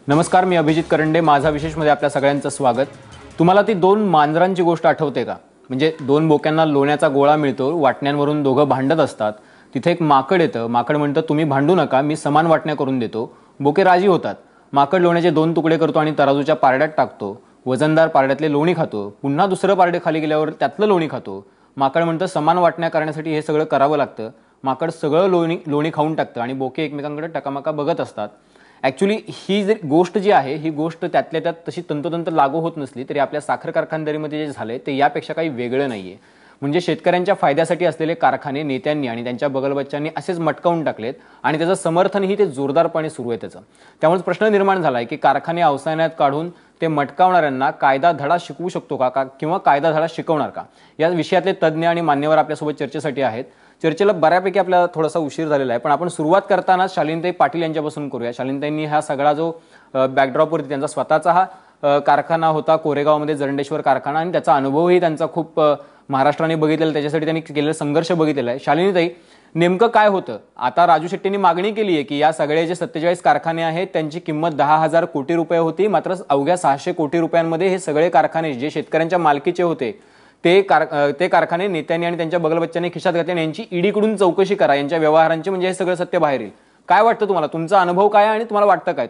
नमस्कार, मी अभिजित करंडे. माझा विशेषमध्ये आपल्या सगळ्यांचं स्वागत. तुम्हाला ती दोन मांजरांची गोष्ट आठवते का? म्हणजे दोन बोक्यांना लोण्याचा गोळा मिळतो, वाटण्यांवरून दोघं भांडत असतात. तिथे एक माकड येतं. माकड म्हणतं, तुम्ही भांडू नका, मी समान वाटण्या करून देतो. बोके राजी होतात. माकड लोण्याचे दोन तुकडे करतो आणि तराजूच्या पारड्यात टाकतो. वजनदार पारड्यातले लोणी खातो. पुन्हा दुसरं पारडे खाली गेल्यावर त्यातलं लोणी खातो. माकड म्हणतं, समान वाटण्या करण्यासाठी हे सगळं करावं लागतं. माकड सगळं लोणी खाऊन टाकतं आणि बोके एकमेकांकडे टकामका बघत असतात. ॲक्च्युली ही जी गोष्ट जी आहे, ही गोष्ट त्यातल्या त्यात तशी तंतोतंत लागू होत नसली तरी आपल्या साखर कारखानदारीमध्ये जे झालंय ते यापेक्षा काही वेगळं नाहीये. म्हणजे शेतकऱ्यांच्या फायद्यासाठी असलेले कारखाने नेत्यांनी आणि त्यांच्या बगलबच्च्यांनी असेच मटकावून टाकलेत आणि त्याचं समर्थनही ते जोरदारपणे सुरू आहे त्याचं. त्यामुळे प्रश्न निर्माण झालाय की कारखाने अवसानात काढून ते मटकावणाऱ्यांना कायदा धडा शिकवू शकतो का किंवा कायदा धडा शिकवणार का, या विषयातले तज्ज्ञ आणि मान्यवर आपल्यासोबत चर्चेसाठी आहेत. चर्चेला बऱ्यापैकी आपल्याला थोडासा उशीर झालेला आहे, पण आपण सुरुवात करताना शालिनीताई पाटील यांच्यापासून करूया. शालिनीताईंनी हा सगळा जो बॅकड्रॉपवरती त्यांचा स्वतःचा हा कारखाना होता कोरेगावमध्ये, जरंडेश्वर कारखाना, आणि त्याचा अनुभवही त्यांचा खूप महाराष्ट्राने बघितलेला, त्याच्यासाठी त्यांनी केलेला संघर्ष बघितलेला आहे. शालिनीताई, नेमकं काय होतं? आता राजू शेट्टींनी मागणी केली आहे की या सगळे जे 47 कारखाने आहेत त्यांची किंमत 10,000 कोटी रुपये होती, मात्र अवघ्या 600 कोटी रुपयांमध्ये हे सगळे कारखाने जे शेतकऱ्यांच्या मालकीचे होते ते कारखाने नेत्यांनी आणि त्यांच्या बगलबच्च्यांनी खिशात घातले. यांची ईडीकडून चौकशी करा, यांच्या व्यवहारांची, म्हणजे हे सगळं सत्य बाहेर येईल. काय वाटतं तुम्हाला? तुमचा अनुभव काय आणि तुम्हाला वाटतं काय?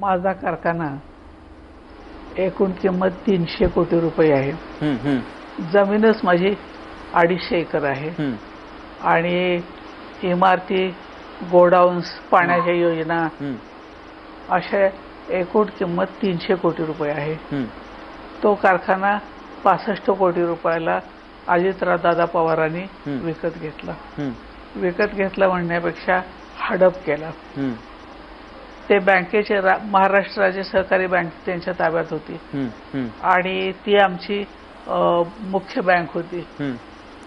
माझा कारखाना एकूण किंमत 300 कोटी रुपये आहे. जमीनच माझी 250 एकर आहे आणि इमारती, गोडाऊन्स, पाण्याच्या योजना, अशा एकूण किंमत 300 कोटी रुपये आहे. तो कारखाना 65 कोटी रुपयाला अजितदादा पवारांनी विकत घेतला. विकत घेतला म्हणण्यापेक्षा हडप केला. ते बँकेचे महाराष्ट्र राज्य सहकारी बँक त्यांच्या ताब्यात होती आणि ती आमची मुख्य बँक होती.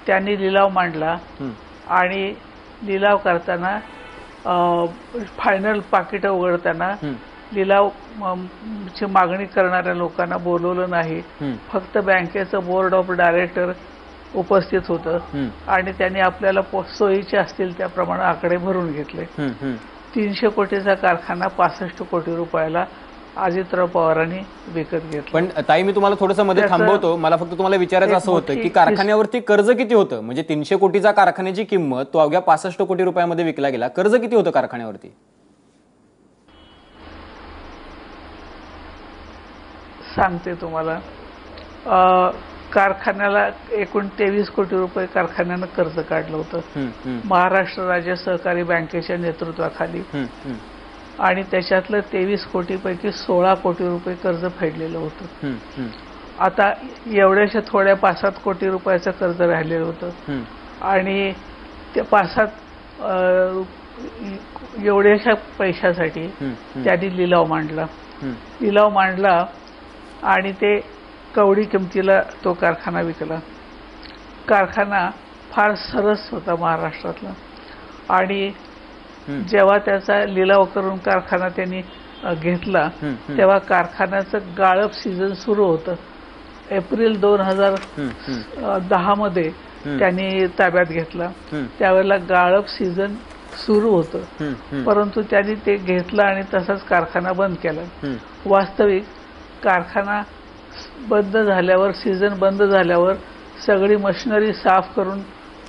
त्यांनी लिलाव मांडला आणि लिलाव करताना फायनल पाकिट उघडताना लिलाव ची मागणी करणाऱ्या लोकांना बोलवलं नाही. फक्त बँकेचं बोर्ड ऑफ डायरेक्टर उपस्थित होतं आणि त्यांनी आपल्याला सोयीचे असतील त्याप्रमाणे आकडे भरून घेतले. 300 कोटीचा कारखाना 65 कोटी रुपयाला अजितराव पवारांनी विकत घेतला. पण ताई, मी तुम्हाला थोडंसं मध्ये थांबवतो. मला फक्त तुम्हाला विचारायचं असं होतं की कारखान्यावरती कर्ज किती होतं? म्हणजे 300 कोटीचा कारखान्याची किंमत तो अवघ्या 65 कोटी रुपयामध्ये विकला गेला. कर्ज किती होतं कारखान्यावरती? सांगते तुम्हाला. कारखान्याला एकूण 23 कोटी रुपये कारखान्यानं कर्ज काढलं होतं महाराष्ट्र राज्य सहकारी बँकेच्या नेतृत्वाखाली, आणि त्याच्यातलं 23 कोटीपैकी 16 कोटी रुपये कर्ज फेडलेलं होतं. आता एवढ्याशा थोड्या 5-7 कोटी रुपयाचं कर्ज राहिलेलं होतं आणि ते 5-7 एवढ्याशा पैशासाठी त्यांनी लिलाव मांडला आणि ते कवडी किमतीला तो कारखाना विकला. कारखाना फार सरस होता महाराष्ट्रातला आणि जेव्हा त्याचा लिलाव करून कारखाना त्यांनी घेतला तेव्हा कारखान्याचं गाळप सीझन सुरू होतं. एप्रिल 2010 मध्ये त्यांनी ताब्यात घेतला. त्यावेळेला गाळप सीझन सुरू होतं, परंतु त्यांनी ते घेतलं आणि तसाच कारखाना बंद केला. वास्तविक कारखाना बंद झाल्यावर, सीझन बंद झाल्यावर सगळी मशिनरी साफ करून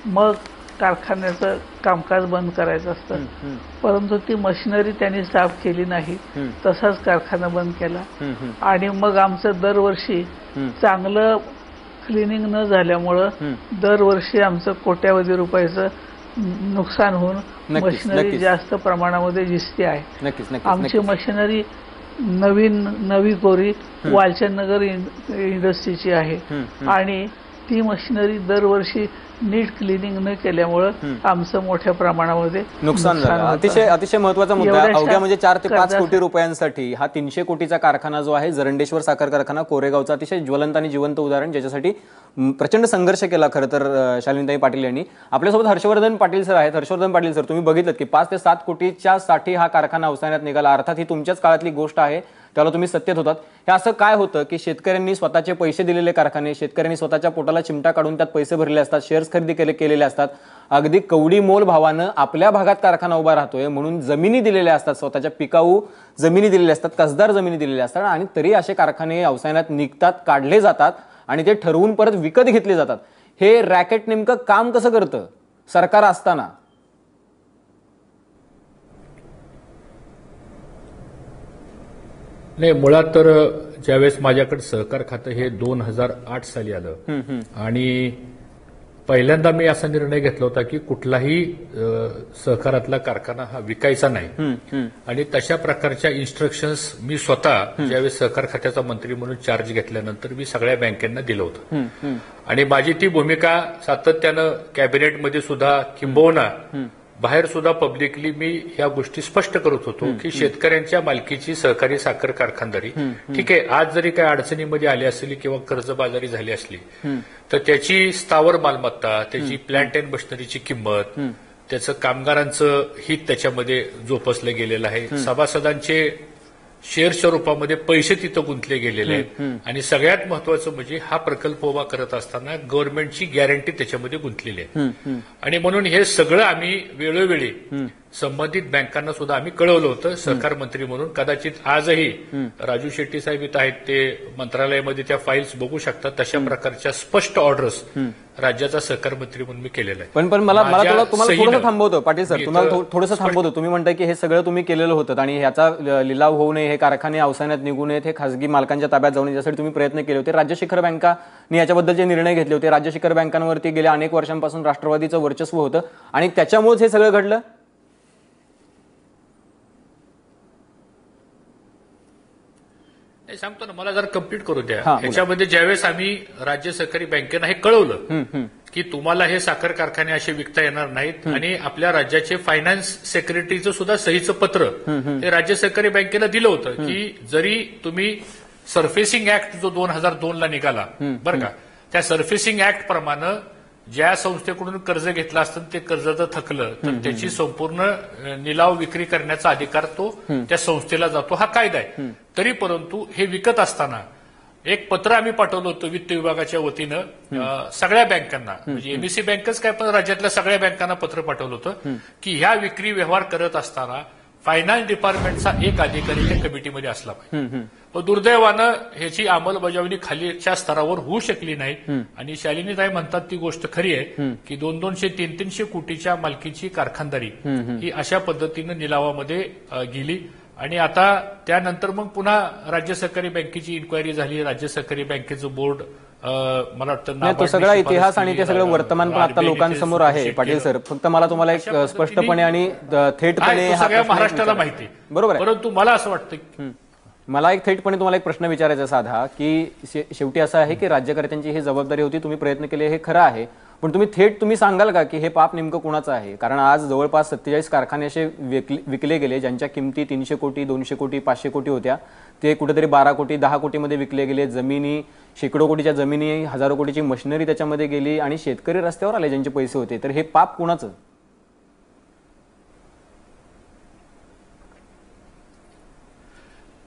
मग कारखान्याचं कामकाज बंद करायचं असतं, परंतु ती मशिनरी त्यांनी साफ केली नाही. तसाच कारखाना बंद केला आणि मग आमचं दरवर्षी चांगलं क्लिनिंग न झाल्यामुळं दरवर्षी आमचं कोट्यावधी रुपयाचं नुकसान होऊन मशिनरी जास्त प्रमाणामध्ये दिसते आहे. आमची मशिनरी नवी कोरी वालचंदनगर इंडस्ट्रीची आहे आणि ती मशिनरी दरवर्षी नीट क्लिनिंग न केल्यामुळे आमचं मोठ्या प्रमाणामध्ये नुकसान झालं. अतिशय महत्वाचा मुद्दा. अवघ्या म्हणजे 4 ते 5 कोटी रुपयांसाठी हा 300 कोटीचा कारखाना जो आहे, जरंडेश्वर साखर कारखाना कोरेगावचा, अतिशय ज्वलंत आणि जिवंत उदाहरण, ज्याच्यासाठी प्रचंड संघर्ष केला खरं तर शालिनीताई पाटील यांनी. आपल्यासोबत हर्षवर्धन पाटील सर आहेत. हर्षवर्धन पाटील सर, तुम्ही बघितलं की 5 ते 7 कोटीच्या साठी हा कारखाना अवसानात निघाला. अर्थात ही तुमच्याच काळातली गोष्ट आहे. त्याला तुम्ही सत्तेत होतात. हे असं काय होतं की शेतकऱ्यांनी स्वतःचे पैसे दिलेले कारखाने, शेतकऱ्यांनी स्वतःच्या पोटाला चिमटा काढून त्यात पैसे भरले असतात, शेअर्स खरेदी केलेले असतात, अगदी कवडी मोल भावानं आपल्या भागात कारखाना उभा राहतोय म्हणून जमिनी दिलेल्या असतात, स्वतःच्या पिकाऊ जमिनी दिलेल्या असतात, कसदार जमिनी दिलेल्या असतात, आणि तरी असे कारखाने अवसानात निघतात, काढले जातात आणि ते ठरवून परत विकत घेतले जातात. हे रॅकेट नेमकं काम कसं करतं सरकार असताना? नाही, मुळात तर ज्यावेळेस माझ्याकडे सहकार खातं हे 2008 साली आलं आणि पहिल्यांदा मी असा निर्णय घेतला होता की कुठलाही सहकारातला कारखाना हा विकायचा नाही आणि तशा प्रकारच्या इन्स्ट्रक्शन्स मी स्वतः ज्यावेळेस सहकार खात्याचा मंत्री म्हणून चार्ज घेतल्यानंतर मी सगळ्या बँकांना दिलं होतं आणि माझी ती भूमिका सातत्यानं कॅबिनेटमध्ये सुद्धा किंबहुना बाहेर सुद्धा पब्लिकली मी या गोष्टी स्पष्ट करत होतो की शेतकऱ्यांच्या मालकीची सहकारी साखर कारखानदारी ठीक आहे, आज जरी काही अडचणीमध्ये आली असली किंवा कर्जबाजारी झाली असली तर त्याची स्थावर मालमत्ता, त्याची प्लांट अँड मशिनरीची किंमत, त्याचं कामगारांचं हित त्याच्यामध्ये जोपासलं गेलेलं आहे, सभासदांचे शेअर्सच्या रूपामध्ये पैसे तिथं गुंतले गेलेले आहेत आणि सगळ्यात महत्वाचं म्हणजे हा प्रकल्प उभा करत असताना गव्हर्नमेंटची गॅरंटी त्याच्यामध्ये गुंतलेली आहे आणि म्हणून हे सगळं आम्ही वेळोवेळी संबंधित बँकांना सुद्धा आम्ही कळवलं होतं सहकार मंत्री म्हणून. कदाचित आजही राजू शेट्टी साहेब इथं आहेत, ते मंत्रालयामध्ये त्या फाईल्स बघू शकतात. तशा प्रकारच्या स्पष्ट ऑर्डर्स राज्याचा सहकार मंत्री म्हणून मी केलेला आहे. पण मला तुम्हाला थोडंसं थांबवतो पाटील सर, तुम्हाला थोडंसं थांबवतो. तुम्ही म्हणताय की हे सगळं तुम्ही केलेलं होतं आणि ह्याचा लिलाव होऊ नये, हे कारखाने अवसानात निघू नयेत, हे खासगी मालकांच्या ताब्यात जाऊन यासाठी तुम्ही प्रयत्न केले होते. राज्य शिखर बँकांनी याच्याबद्दलचे निर्णय घेतले होते. राज्य शिखर बँकांवरती गेल्या अनेक वर्षांपासून राष्ट्रवादीचं वर्चस्व होतं आणि त्याच्यामुळेच हे सगळं घडलं. सांगतो ना, मला जरा कंप्लीट करू द्या. ह्याच्यामध्ये ज्यावेळेस आम्ही राज्य सहकारी बँकेनं हे कळवलं की तुम्हाला हे साखर कारखाने असे विकता येणार नाहीत आणि आपल्या राज्याचे फायनान्स सेक्रेटरीचं सुद्धा सहीचं पत्र हे राज्य सहकारी बँकेला दिलं होतं की जरी तुम्ही सर्फेसिंग ऍक्ट जो 2002 ला निघाला बरं का, त्या सर्फेसिंग ऍक्ट प्रमाणे ज्या संस्थेकडून कर्ज घेतलं असतं ते कर्ज जर थकलं तर त्याची संपूर्ण निलाव विक्री करण्याचा अधिकार तो त्या संस्थेला जातो, हा कायदा आहे. तरी परंतु हे विकत असताना एक पत्र आम्ही पाठवलं होतं वित्त विभागाच्या वतीनं सगळ्या बँकांना, म्हणजे एमएससी बँकच काय पण राज्यातल्या सगळ्या बँकांना पत्र पाठवलं होतं की ह्या विक्री व्यवहार करत असताना फायनान्स डिपार्टमेंटचा एक अधिकारी त्या कमिटीमध्ये असला पाहिजे. पण दुर्दैवानं ह्याची अंमलबजावणी खालीच्या स्तरावर होऊ शकली नाही आणि शालिनीताई म्हणतात ती गोष्ट खरी आहे की 200-200, 300 कोटीच्या मालकीची कारखानदारी ही अशा पद्धतीनं निलावामध्ये गेली आणि आता त्यानंतर मग पुन्हा राज्य सहकारी बँकेची इन्क्वायरी झाली. राज्य सहकारी बँकेचं बोर्ड मला वाटतं तो सगळा इतिहास आणि ते सगळं वर्तमान पण आता लोकांसमोर आहे. पाटील सर, फक्त मला तुम्हाला एक स्पष्टपणे आणि थेटपणे सगळ्या महाराष्ट्राला माहिती, बरोबर आहे, परंतु मला असं वाटतं मला एक थेटपणे तुम्हाला एक प्रश्न विचारायचा साधा की शेवटी असं आहे की राज्यकर्त्यांची ही जबाबदारी होती, तुम्ही प्रयत्न केले हे खरं आहे, पण तुम्ही सांगाल का की हे पाप नेमकं कोणाचं आहे? कारण आज जवळपास 47 कारखाने असे विकले गेले ज्यांच्या किमती 300 कोटी, 200 कोटी, 500 कोटी होत्या, ते कुठेतरी 12 कोटी, 10 कोटीमध्ये विकले गेले. जमिनी, शेकडो कोटीच्या जमिनी, हजारो कोटीची मशिनरी त्याच्यामध्ये गेली आणि शेतकरी रस्त्यावर आले ज्यांचे पैसे होते. तर हे पाप कोणाचं?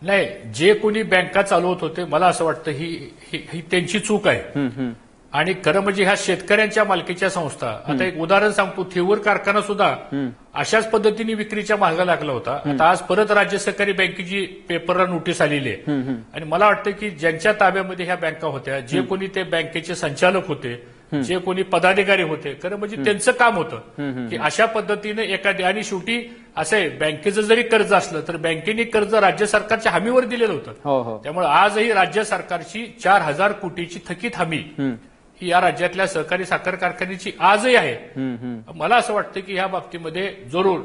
नाही, जे कोणी बँका चालवत होते मला असं वाटतं ही त्यांची चूक आहे आणि खरं म्हणजे ह्या शेतकऱ्यांच्या मालकीच्या संस्था. आता एक उदाहरण सांगतो, थेऊर कारखाना सुद्धा अशाच पद्धतीने विक्रीच्या मार्गाला लागला होता. आता आज परत राज्य सहकारी बँकेची पेपरला नोटीस आलेली आहे आणि मला वाटतं की ज्यांच्या ताब्यामध्ये ह्या बँका होत्या, जे कोणी ते बँकेचे संचालक होते, जे कोणी पदाधिकारी होते, खरं म्हणजे त्यांचं काम होतं की अशा पद्धतीने एखाद्या, आणि शेवटी असं आहे बँकेचं जरी कर्ज असलं तर बँकेने कर्ज राज्य सरकारच्या हमीवर दिलेलं होतं. त्यामुळे आजही राज्य सरकारची 4000 कोटीची थकीत हमी ही या राज्यातल्या सहकारी साखर कारखान्याची आजही आहे. मला असं वाटतं की ह्या बाबतीमध्ये जरूर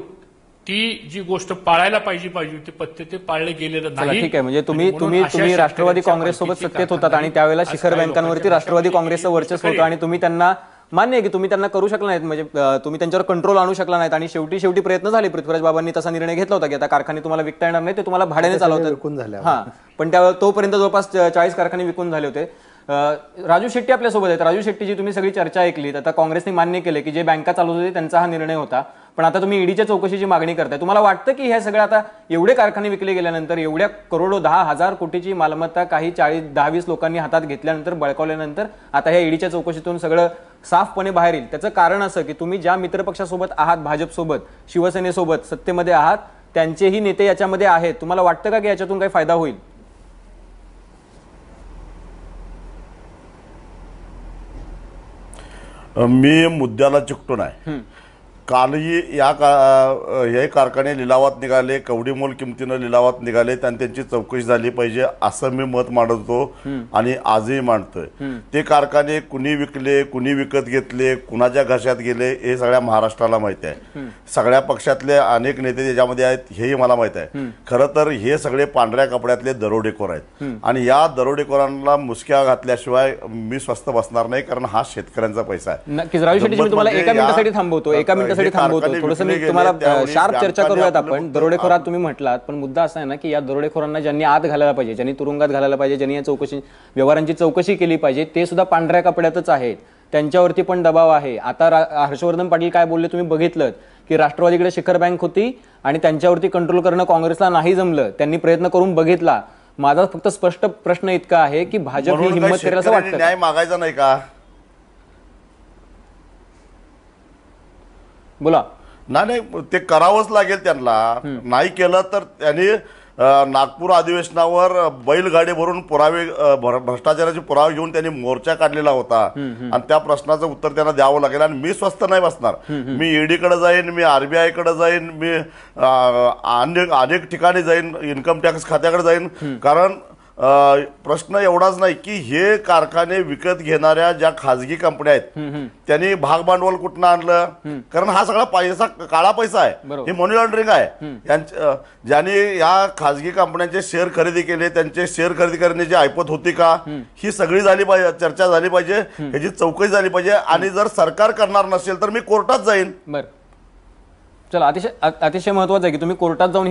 ती जी गोष्ट पाळायला पाहिजे ती पद्धती ते पाळले गेलेलं नाही. ठीक आहे, म्हणजे तुम्ही राष्ट्रवादी काँग्रेस सोबत सत्तेत होतात आणि त्यावेळेला शिखर बँकांवरती राष्ट्रवादी काँग्रेसचं वर्चस्व होतं आणि तुम्ही त्यांना मान्य आहे की तुम्ही त्यांना करू शकला नाहीत, म्हणजे तुम्ही त्यांच्यावर कंट्रोल आणू शकला नाहीत आणि शेवटी प्रयत्न झाले. पृथ्वीराज बाबांनी तसा निर्णय घेतला होता की आता कारखाने तुम्हाला विकता येणार नाही, ते तुम्हाला भाड्याने चालवतात. हा, पण त्यावेळेला तोपर्यंत जवळपास 40 कारखाने विकून झाले होते. राजू शेट्टी आपल्यासोबत आहेत. राजू शेट्टीची तुम्ही सगळी चर्चा ऐकलीत. आता काँग्रेसने मान्य केले की जे बँका चालवत होते त्यांचा हा निर्णय होता, पण आता तुम्ही ईडीच्या चौकशीची मागणी करताय. तुम्हाला वाटतं की हे सगळं आता एवढे कारखाने विकले गेल्यानंतर, एवढ्या करोडो 10,000 कोटीची मालमत्ता काही 10-20 लोकांनी हातात घेतल्यानंतर, बळकावल्यानंतर आता ह्या ईडीच्या चौकशीतून सगळं साफपणे बाहेर येईल? त्याचं कारण असं की तुम्ही ज्या मित्रपक्षासोबत आहात, भाजपसोबत, शिवसेनेसोबत सत्तेमध्ये आहात, त्यांचेही नेते याच्यामध्ये आहेत. तुम्हाला वाटतं का की याच्यातून काही फायदा होईल? मी मुद्द्याला चिकटून आहे. कालही हे कारखाने लिलावात निघाले, कवडीमोल किमतीनं लिलावात निघाले आणि त्यांची चौकशी झाली पाहिजे असं मी मत मांडतो आणि आजही मांडतोय. ते कारखाने कुणी विकले, कुणी विकत घेतले, कुणाच्या घशात गेले हे सगळ्या महाराष्ट्राला माहिती आहे. सगळ्या पक्षातले अनेक नेते त्याच्यामध्ये आहेत हेही मला माहिती आहे. खरं तर हे सगळे पांढऱ्या कपड्यातले दरोडेखोर आहेत आणि या दरोडेखोरांना मुसक्या घातल्याशिवाय मी स्वस्थ बसणार नाही, कारण हा शेतकऱ्यांचा पैसा आहे. नक्कीच राजू शेट्टी, मी तुम्हाला एका मिनिटासाठी थांबवतो. थोडंसं मी तुम्हाला शार्प चर्चा करूयात आपण. दरोडेखोरात तुम्ही म्हटलात, पण मुद्दा असा आहे ना की या दरोडेखोरांना ज्यांनी आत घालायला पाहिजे, ज्यांनी तुरुंगात घालायला पाहिजे, ज्यांनी या व्यवहारांची चौकशी केली पाहिजे, ते सुद्धा पांढऱ्या कपड्यातच आहेत. त्यांच्यावरती पण दबाव आहे. आता हर्षवर्धन पाटील काय बोलले तुम्ही बघितलं की राष्ट्रवादीकडे शिखर बँक होती आणि त्यांच्यावरती कंट्रोल करणं काँग्रेसला नाही जमलं, त्यांनी प्रयत्न करून बघितला. माझा फक्त स्पष्ट प्रश्न इतका आहे की भाजप ही हिंमत करेल असं वाटतं? न्याय मागायचा नाही का? बोला. नाही, ते करावंच लागेल त्यांना. नाही केलं तर त्यांनी नागपूर अधिवेशनावर बैलगाडी भरून पुरावे, भ्रष्टाचाराचे पुरावे घेऊन त्यांनी मोर्चा काढलेला होता आणि त्या प्रश्नाचं उत्तर त्यांना द्यावं लागेल. आणि मी स्वस्थ नाही बसणार. मी ईडीकडे जाईन, मी आरबीआय कडे जाईन, मी अनेक ठिकाणी जाईन, इन्कम टॅक्स खात्याकडे जाईन. कारण प्रश्न एवढाच नाही की हे कारखाने विकत घेणाऱ्या ज्या खाजगी कंपन्या आहेत त्यांनी भाग भांडवल कुठनं आणलं, कारण हा सगळा पैसा काळा पैसा आहे, हे मनी लॉन्ड्रिंग आहे. ज्यांनी या खाजगी कंपन्यांचे शेअर खरेदी केले, त्यांचे शेअर खरेदी करण्याची ऐपत होती का, ही सगळी झाली पाहिजे, चर्चा झाली पाहिजे, ह्याची चौकशी झाली पाहिजे. आणि जर सरकार करणार नसेल तर मी कोर्टात जाईन. चला, अतिशय महत्वाचं आहे की तुम्ही कोर्टात जाऊन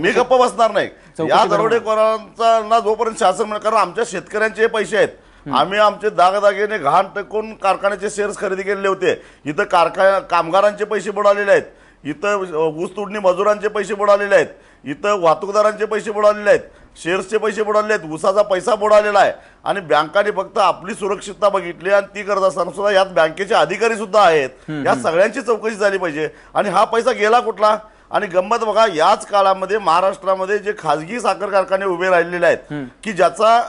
मी गप्प बसणार नाही. या दरोडेखोरांचा जोपर्यंत शासन, कारण आमच्या शेतकऱ्यांचे पैसे आहेत, आम्ही आमचे दागदागिने घाण टाकून कारखान्याचे शेअर्स खरेदी केलेले होते. इथं कामगारांचे पैसे बुडालेले आहेत, इथं ऊस तोडणी मजुरांचे पैसे बुडालेले आहेत, इथं वाहतूकदारांचे पैसे बुडालेले आहेत, शेअर्सचे पैसे बुडालेले आहेत, ऊसाचा पैसा बुडालेला आहे. आणि बँकांनी फक्त आपली सुरक्षितता बघितली आणि ती करत असताना सुद्धा यात बँकेचे अधिकारी सुद्धा आहेत. या सगळ्यांची चौकशी झाली पाहिजे. आणि हा पैसा गेला कुठला? आणि गंमत बघा, याच काळामध्ये महाराष्ट्रामध्ये जे खाजगी साखर कारखाने उभे राहिलेले आहेत की ज्याचा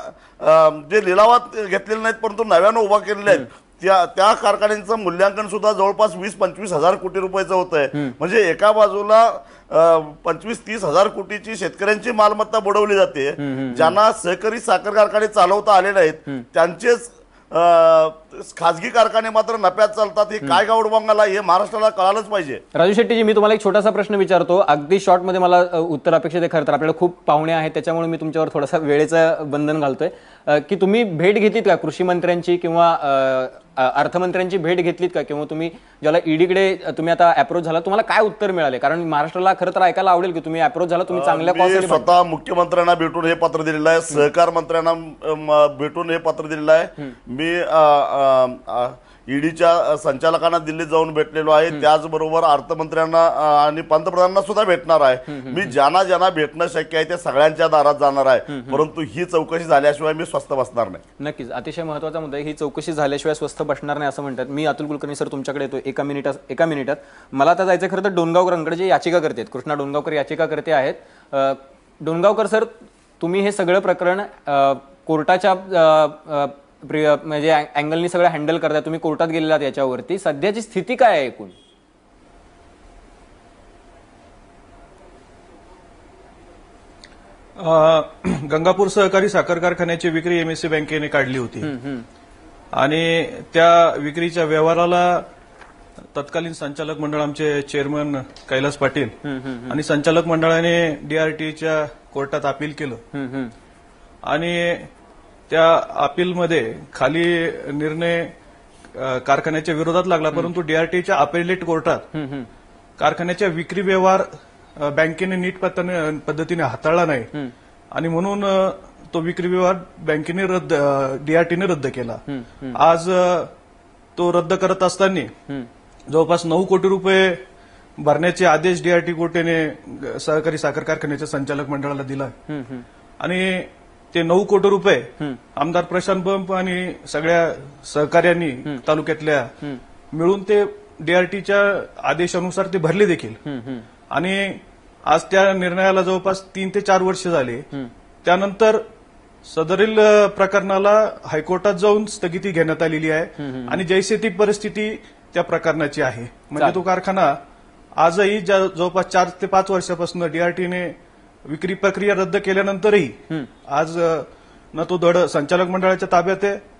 जे लिलावात घेतलेले नाहीत परंतु नव्यानं उभा केलेले आहेत, त्या कारखान्यांचं मूल्यांकन सुद्धा जवळपास 20-25 हजार कोटी रुपयाचं होत आहे. म्हणजे एका बाजूला 25-30 हजार कोटीची शेतकऱ्यांची मालमत्ता बुडवली जाते. ज्यांना सहकारी साखर कारखाने चालवता आले नाहीत त्यांचेच खाजगी कारखाने मात्र नफ्यात चालतात. हे काय गावडबांगाला, हे महाराष्ट्राला कळालंच पाहिजे. राजू शेट्टीजी, मी तुम्हाला एक छोटासा प्रश्न विचारतो, अगदी शॉर्टमध्ये मला उत्तर अपेक्षित आहे. खरं तर आपल्याला खूप पाहुणे आहेत त्याच्यामुळे मी तुमच्यावर थोडासा वेळेचं बंधन घालतोय की तुम्ही भेट घेतलीत का कृषी मंत्र्यांची किंवा अर्थमंत्र्यांची भेट घेतलीत का, किंवा तुम्ही ज्याला ईडीकडे तुम्ही आता अप्रोच झाला, तुम्हाला काय उत्तर मिळाले? कारण महाराष्ट्राला खरं तर ऐकायला आवडेल की तुम्ही अप्रोच झाला, तुम्ही चांगल्या स्वतः मुख्यमंत्र्यांना भेटून हे पत्र दिलेलं आहे, सहकार मंत्र्यांना भेटून हे पत्र दिलेलं आहे. मी ईडीच्या संचालकांना दिल्लीत जाऊन भेटलेलो आहे, त्याचबरोबर अर्थमंत्र्यांना आणि पंतप्रधानांना सुद्धा भेटणार आहे. मी ज्यांना भेटणं शक्य आहे ते सगळ्यांच्या दारात जाणार आहे, परंतु ही चौकशी झाल्याशिवाय मी स्वस्थ बसणार नाही. नक्कीच, अतिशय महत्वाचा मुद्दा आहे, ही चौकशी झाल्याशिवाय स्वस्थ बसणार नाही असं म्हणतात. मी अतुल कुलकर्णी सर तुमच्याकडे येतो एका मिनिटात. मला आता जायचं खरं तर डोणगावकरांकडे, जे याचिका करतात, कृष्णा डोणगावकर याचिका करते आहेत. डोणगावकर सर, तुम्ही हे सगळं प्रकरण कोर्टाच्या म्हणजे अँगलनी सगळं हँडल करताय, तुम्ही कोर्टात गेलेलात याच्यावरती, सध्याची स्थिती काय आहे एकूण? गंगापूर सहकारी साखर कारखान्याची विक्री एमएससी बँकेने काढली होती आणि त्या विक्रीच्या व्यवहाराला तत्कालीन संचालक मंडळ, आमचे चेअरमन कैलास पाटील आणि संचालक मंडळाने डीआरटीच्या कोर्टात अपील केलं आणि त्या अपीलमध्ये खाली निर्णय कारखान्याच्या विरोधात लागला, परंतु डीआरटीच्या अपेलेट कोर्टात कारखान्याच्या विक्री व्यवहार बँकेने नीट पद्धतीने हाताळला नाही आणि म्हणून तो विक्री व्यवहार बँकेने डीआरटीने रद्द केला. आज तो रद्द करत असताना जवळपास 9 कोटी रुपये भरण्याचे आदेश डीआरटी कोर्टाने सहकारी साखर कारखान्याच्या संचालक मंडळाला दिला आणि ते 9 कोटी रुपये आमदार प्रशांत बंब आणि सगळ्या सहकार्यांनी तालुक्यातल्या मिळून ते डीआरटीच्या आदेशानुसार ते भरले देखील आणि आज त्या निर्णयाला जवळपास 3 ते 4 वर्ष झाले. त्यानंतर सदरील प्रकरणाला हायकोर्टात जाऊन स्थगिती घेण्यात आलेली आहे आणि जैसे ती परिस्थिती त्या प्रकरणाची आहे. म्हणजे तो कारखाना आजही जवळपास 4 ते 5 वर्षापासून डीआरटीने विक्री प्रक्रिया रद्द केल्यानंतरही आज न तो धड संचालक मंडळाच्या ताब्यात आहे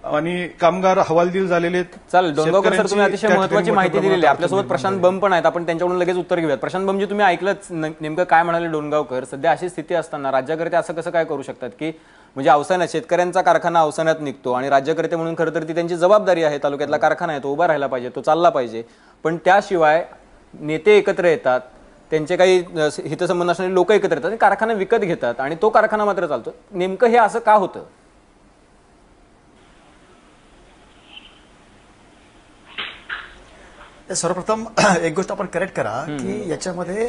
आणि कामगार हवालदिल झालेले आहेत. चालेल डोंगावकर सर, तुम्ही अतिशय महत्वाची माहिती दिलेली आहे. आपल्यासोबत प्रशांत बंब पण आहेत, आपण त्यांच्याकडून लगेच उत्तर घेऊयात. प्रशांत बंबजी, तुम्ही ऐकलंच नेमकं काय म्हणाले डोंगावकर. सध्या अशी स्थिती असताना राज्यकर्ते असं कसं काय करू शकतात की म्हणजे अवसानात शेतकऱ्यांचा कारखाना अवसानात निघतो आणि राज्यकर्ते म्हणून खरं तर ती त्यांची जबाबदारी आहे. तालुक्यातला कारखाना आहे, तो उभा राहायला पाहिजे, तो चालला पाहिजे. पण त्याशिवाय नेते एकत्र येतात, त्यांचे काही हितसंबंध असणारे लोक एकत्र येतात आणि कारखाना विकत घेतात आणि तो कारखाना मात्र चालतो. नेमकं हे असं का होतं? सर्वप्रथम एक गोष्ट आपण करेक्ट करा की याच्यामध्ये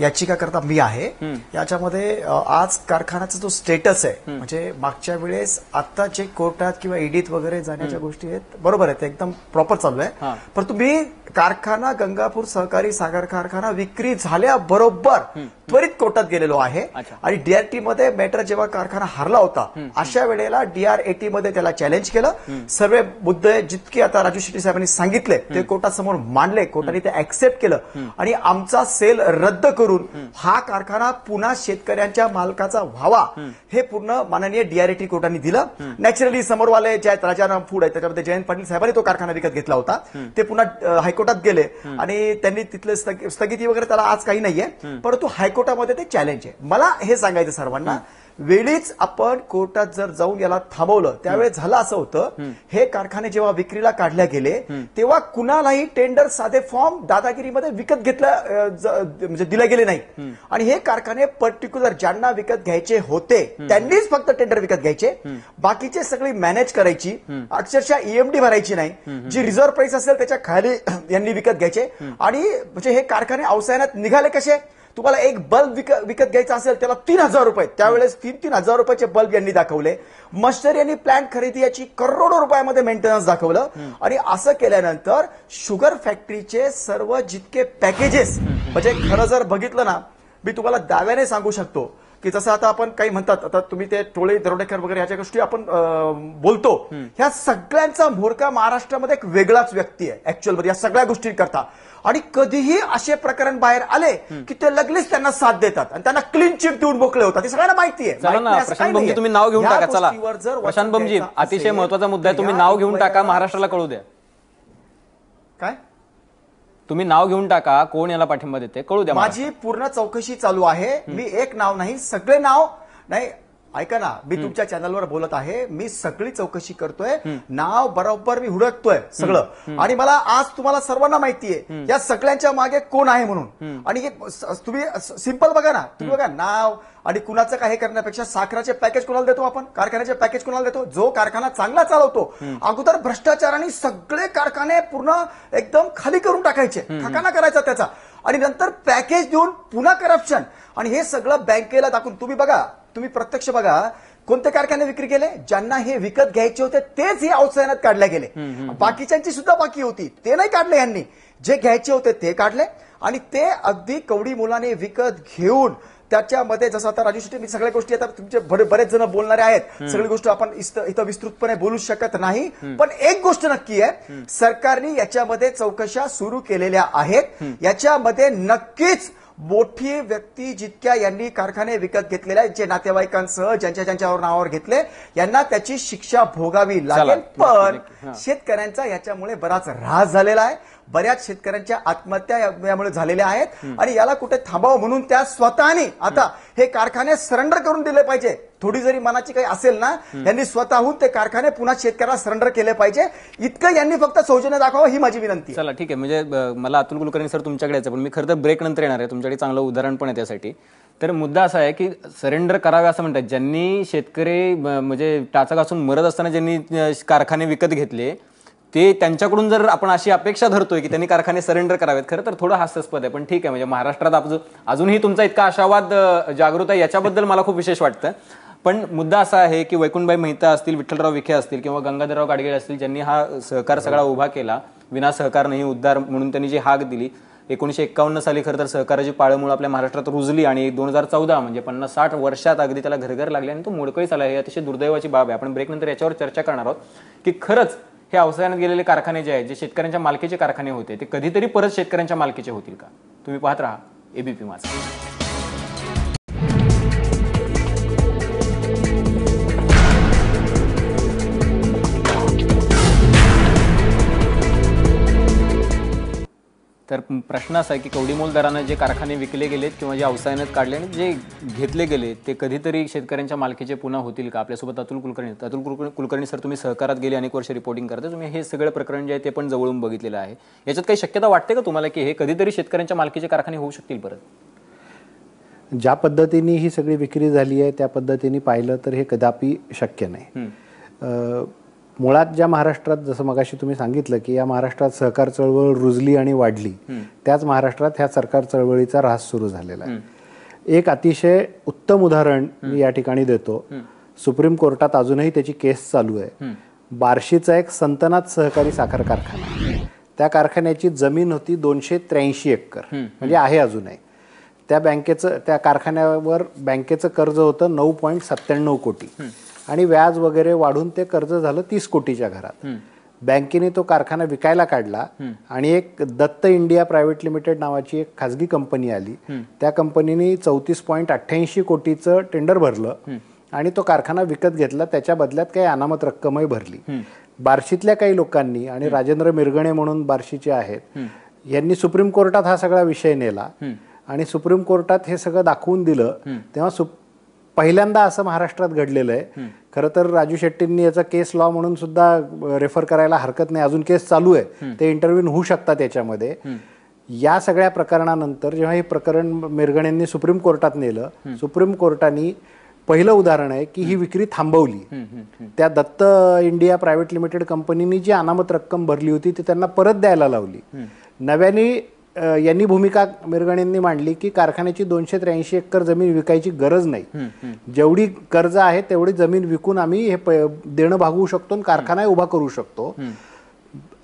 याचिकाकर्ता मी आहे. याच्यामध्ये आज कारखान्याचा जो स्टेटस आहे म्हणजे मागच्या वेळेस आता जे कोर्टात किंवा ईडीत वगैरे जाण्याच्या गोष्टी आहेत बरोबर आहे, ते एकदम प्रॉपर चालू आहे. पण तुम्ही कारखाना गंगापूर सहकारी साखर कारखाना विक्री झाल्याबरोबर त्वरित कोर्टात गेलेलो आहे आणि डीआरटी मध्ये मॅटर जेव्हा कारखाना हरला होता अशा वेळेला डीआरएटी मध्ये त्याला चॅलेंज केलं. सर्व मुद्दे जितके आता राजू शेट्टी साहेबांनी सांगितले ते कोर्टासमोर मांडले, कोर्टाने ते ऍक्सेप्ट केलं आणि आमचा सेल रद्द करून हा कारखाना पुन्हा शेतकऱ्यांच्या मालकाचा व्हावा हे पूर्ण माननीय डीआरएटी कोर्टाने दिलं. नॅचरली समोरवाले जे आहेत राजाराम फूड आहे त्याच्यामध्ये जयंत पाटील साहेबांनी तो कारखाना विकत घेतला होता. ते पुन्हा हायकोर्टात गेले आणि त्यांनी तिथले स्थगिती वगैरे त्याला आज काही नाहीये, परंतु हायकोर्टामध्ये ते चॅलेंज आहे. मला हे सांगायचं सर्वांना, वेळीच आपण कोर्टात जर जाऊन याला थांबवलं त्यावेळेस झालं असं होतं, हे कारखाने जेव्हा विक्रीला काढले गेले तेव्हा कुणालाही टेंडर साधे फॉर्म दादागिरीमध्ये विकत घेतलं म्हणजे दिले गेले नाही आणि हे कारखाने पर्टिक्युलर ज्यांना विकत घ्यायचे होते त्यांनीच फक्त टेंडर विकत घ्यायचे, बाकीचे सगळी मॅनेज करायची, अक्षरशः ईएमडी भरायची नाही, जी रिझर्व्ह प्राइस असेल त्याच्या खाली यांनी विकत घ्यायचे. आणि म्हणजे हे कारखाने अवसानात निघाले कसे, तुम्हाला एक बल्ब विकत घ्यायचा असेल त्याला 3,000 रुपये, त्यावेळेस 3,000 रुपयाचे बल्ब यांनी दाखवले. मस्टर यांनी प्लांट खरेदी याची करोडो रुपयामध्ये मेंटेनन्स दाखवलं आणि असं केल्यानंतर शुगर फॅक्टरीचे सर्व जितके पॅकेजेस म्हणजे खरं जर बघितलं ना, मी तुम्हाला दाव्याने सांगू शकतो की जसं आता आपण काही म्हणतात, आता तुम्ही ते टोळे दरोडेकर वगैरे ह्याच्या गोष्टी आपण बोलतो, ह्या सगळ्यांचा म्होरका महाराष्ट्रामध्ये एक वेगळाच व्यक्ती आहे ऍक्च्युअल मध्ये या सगळ्या गोष्टी करता. आणि कधीही असे प्रकरण बाहेर आले की ते लगेच त्यांना साथ देतात आणि त्यांना क्लीन चिट देऊन मोकळे होतात, हे सगळ्यांना माहिती आहे. प्रशांत बंबजी, तुम्ही नाव घेऊन टाका. चला प्रशांत बंबजी, अतिशय महत्वाचा मुद्दा आहे, तुम्ही नाव घेऊन टाका, महाराष्ट्राला कळू द्या. काय तुम्ही नाव घेऊन टाका, कोण याला पाठिंबा देते कळू द्या. माझी पूर्ण चौकशी चालू आहे. मी एक नाव नाही, सगळे नाव नाही. ऐका ना, मी तुमच्या चॅनलवर बोलत आहे, मी सगळी चौकशी करतोय, नाव बरोबर मी हुडकतोय सगळं. आणि मला आज तुम्हाला सर्वांना माहितीये या सगळ्यांच्या मागे कोण आहे म्हणून. आणि तुम्ही सिंपल बघा ना, तुम्ही बघा नाव आणि कुणाचं काय करण्यापेक्षा साखराचे पॅकेज कोणाला देतो आपण, कारखान्याचे पॅकेज कोणाला देतो, जो कारखाना चांगला चालवतो. अगोदर भ्रष्टाचाराने सगळे कारखाने पूर्ण एकदम खाली करून टाकायचे, ठकाना करायचा त्याचा, आणि नंतर पॅकेज देऊन पुन्हा करप्शन, आणि हे सगळं बँकेला दाखवून. तुम्ही बघा, तुम्ही प्रत्यक्ष बघा कोणते कारखाने विक्री केले, ज्यांना हे विकत घ्यायचे होते तेच हे अवसानात काढले गेले. बाकीच्यांची सुद्धा बाकी होती ते नाही काढले यांनी, जे घ्यायचे होते ते काढले आणि ते अगदी कवडी मुलाने विकत घेऊन त्याच्यामध्ये जसं आता राजू शेट्टी, मी सगळ्या गोष्टी आता तुमचे बरेच जण बोलणारे आहेत, सगळी गोष्ट आपण इथं विस्तृतपणे बोलू शकत नाही. पण एक गोष्ट नक्की आहे, सरकारने याच्यामध्ये चौकशा सुरू केलेल्या आहेत. याच्यामध्ये नक्कीच मोठी व्यक्ती जितक्या यांनी कारखाने विकत घेतलेल्या, जे नातेवाईकांसह ज्यांच्या नावावर घेतले, यांना त्याची शिक्षा भोगावी लागेल. पण शेतकऱ्यांचा याच्यामुळे बराच ऱ्हास झालेला आहे, बऱ्याच शेतकऱ्यांच्या आत्महत्या यामुळे झालेल्या आहेत आणि याला कुठे थांबावं म्हणून त्या स्वतःने आता हे कारखाने सरेंडर करून दिले पाहिजे. थोडी जरी मनाची काही असेल ना, यांनी स्वतःहून ते कारखाने पुन्हा शेतकऱ्याला सरेंडर केले पाहिजे. इतकं यांनी फक्त सौजन्य दाखवावं ही माझी विनंती. चला ठीक आहे, म्हणजे मला अतुल कुलकर्णी सर तुमच्याकडे यायचं, पण मी खरं तर ब्रेक नंतर येणार आहे, तुमच्याकडे चांगलं उदाहरण पण आहे त्यासाठी. तर मुद्दा असा आहे की सरेंडर करावे असं म्हणतात, ज्यांनी शेतकरी म्हणजे टाचा घासून मरत असताना ज्यांनी कारखाने विकत घेतले ते त्यांच्याकडून जर आपण अशी अपेक्षा धरतोय की त्यांनी कारखाने सरेंडर करावेत, खरं तर थोडं हास्यास्पद आहे. पण ठीक आहे, म्हणजे महाराष्ट्रात अजूनही तुमचा इतका आशावाद जागृत आहे याच्याबद्दल मला खूप विशेष वाटतं. पण मुद्दा असा आहे की वैकुंठभाई मेहता असतील, विठ्ठलराव विखे असतील किंवा गंगाधरराव गाडगीळ असतील, ज्यांनी हा सहकार सगळा उभा केला, विना सहकार नाही उद्धार म्हणून त्यांनी जी हाक दिली. 1951 साली खरं तर सहकाराची पाळंमुळं आपल्या महाराष्ट्रात रुजली आणि 2014 म्हणजे 50-60 वर्षात अगदी त्याला घरघर लागले आणि तो मोडकळीस आला. हे अतिशय दुर्दैवाची बाब आहे. आपण ब्रेकनंतर याच्यावर चर्चा करणार आहोत की खरंच हे अवसायात गेलेले कारखाने जे आहेत, जे शेतकऱ्यांच्या मालकीचे कारखाने होते, ते कधीतरी परत शेतकऱ्यांच्या मालकीचे होतील का? तुम्ही पाहत राहा एबीपी माझा. तर प्रश्न असा आहे की कवडीमोल दरानं जे कारखाने विकले गेलेत किंवा जे अवसायात काढले आणि जे घेतले गेले ते कधीतरी शेतकऱ्यांच्या मालकीचे पुन्हा होतील का? आपल्यासोबत अतुल कुलकर्णी सर, तुम्ही सहकारात गेले अनेक वर्ष रिपोर्टिंग करता, तुम्ही हे सगळं प्रकरण जे आहे ते पण जवळून बघितलेलं आहे. याच्यात काही शक्यता वाटते का तुम्हाला की हे कधीतरी शेतकऱ्यांच्या मालकीचे कारखाने होऊ शकतील परत? ज्या पद्धतीने ही सगळी विक्री झाली आहे त्या पद्धतीने पाहिलं तर हे कदापि शक्य नाही. मुळात ज्या महाराष्ट्रात, जसं मगाशी तुम्ही सांगितलं की या महाराष्ट्रात सहकार चळवळ रुजली आणि वाढली, त्याच महाराष्ट्रात ह्या सरकार चळवळीचा ऱ्हास सुरू झालेला आहे. एक अतिशय उत्तम उदाहरण मी या ठिकाणी देतो. सुप्रीम कोर्टात अजूनही त्याची केस चालू आहे. बार्शीचा एक संतनात सहकारी साखर कारखाना, त्या कारखान्याची जमीन होती 283 एकर, म्हणजे आहे अजूनही. त्या कारखान्यावर बँकेचं कर्ज होतं 9.97 कोटी आणि व्याज वगैरे वाढून ते कर्ज झालं 30 कोटीच्या घरात. बँकेने तो कारखाना विकायला काढला आणि एक दत्त इंडिया प्रायव्हेट लिमिटेड नावाची एक खाजगी कंपनी आली. त्या कंपनीने 34.88 कोटीचं टेंडर भरलं आणि तो कारखाना विकत घेतला. त्याच्या बदल्यात काही अनामत रक्कमही भरली. बार्शीतल्या काही लोकांनी आणि राजेंद्र मिरगणे म्हणून बार्शीचे आहेत, यांनी सुप्रीम कोर्टात हा सगळा विषय नेला आणि सुप्रीम कोर्टात हे सगळं दाखवून दिलं. तेव्हा पहिल्यांदा असं महाराष्ट्रात घडलेलं आहे. खरं तर राजू शेट्टींनी याचा केस लॉ म्हणून सुद्धा रेफर करायला हरकत नाही, अजून केस चालू आहे, ते इंटरव्ह्यू होऊ शकतात याच्यामध्ये. या सगळ्या प्रकरणानंतर जेव्हा हे प्रकरण मिरगणेंनी सुप्रीम कोर्टात नेलं, सुप्रीम कोर्टाने पहिलं उदाहरण आहे की ही विक्री थांबवली. त्या दत्त इंडिया प्रायव्हेट लिमिटेड कंपनीने जी अनामत रक्कम भरली होती ती त्यांना परत द्यायला लावली. नव्याने यांनी भूमिका मिरगणेंनी मांडली की कारखान्याची 283 एकर जमीन विकायची गरज नाही, जेवढी कर्ज आहे तेवढी जमीन विकून आम्ही हे देणं भागवू शकतो आणि कारखाना उभा करू शकतो.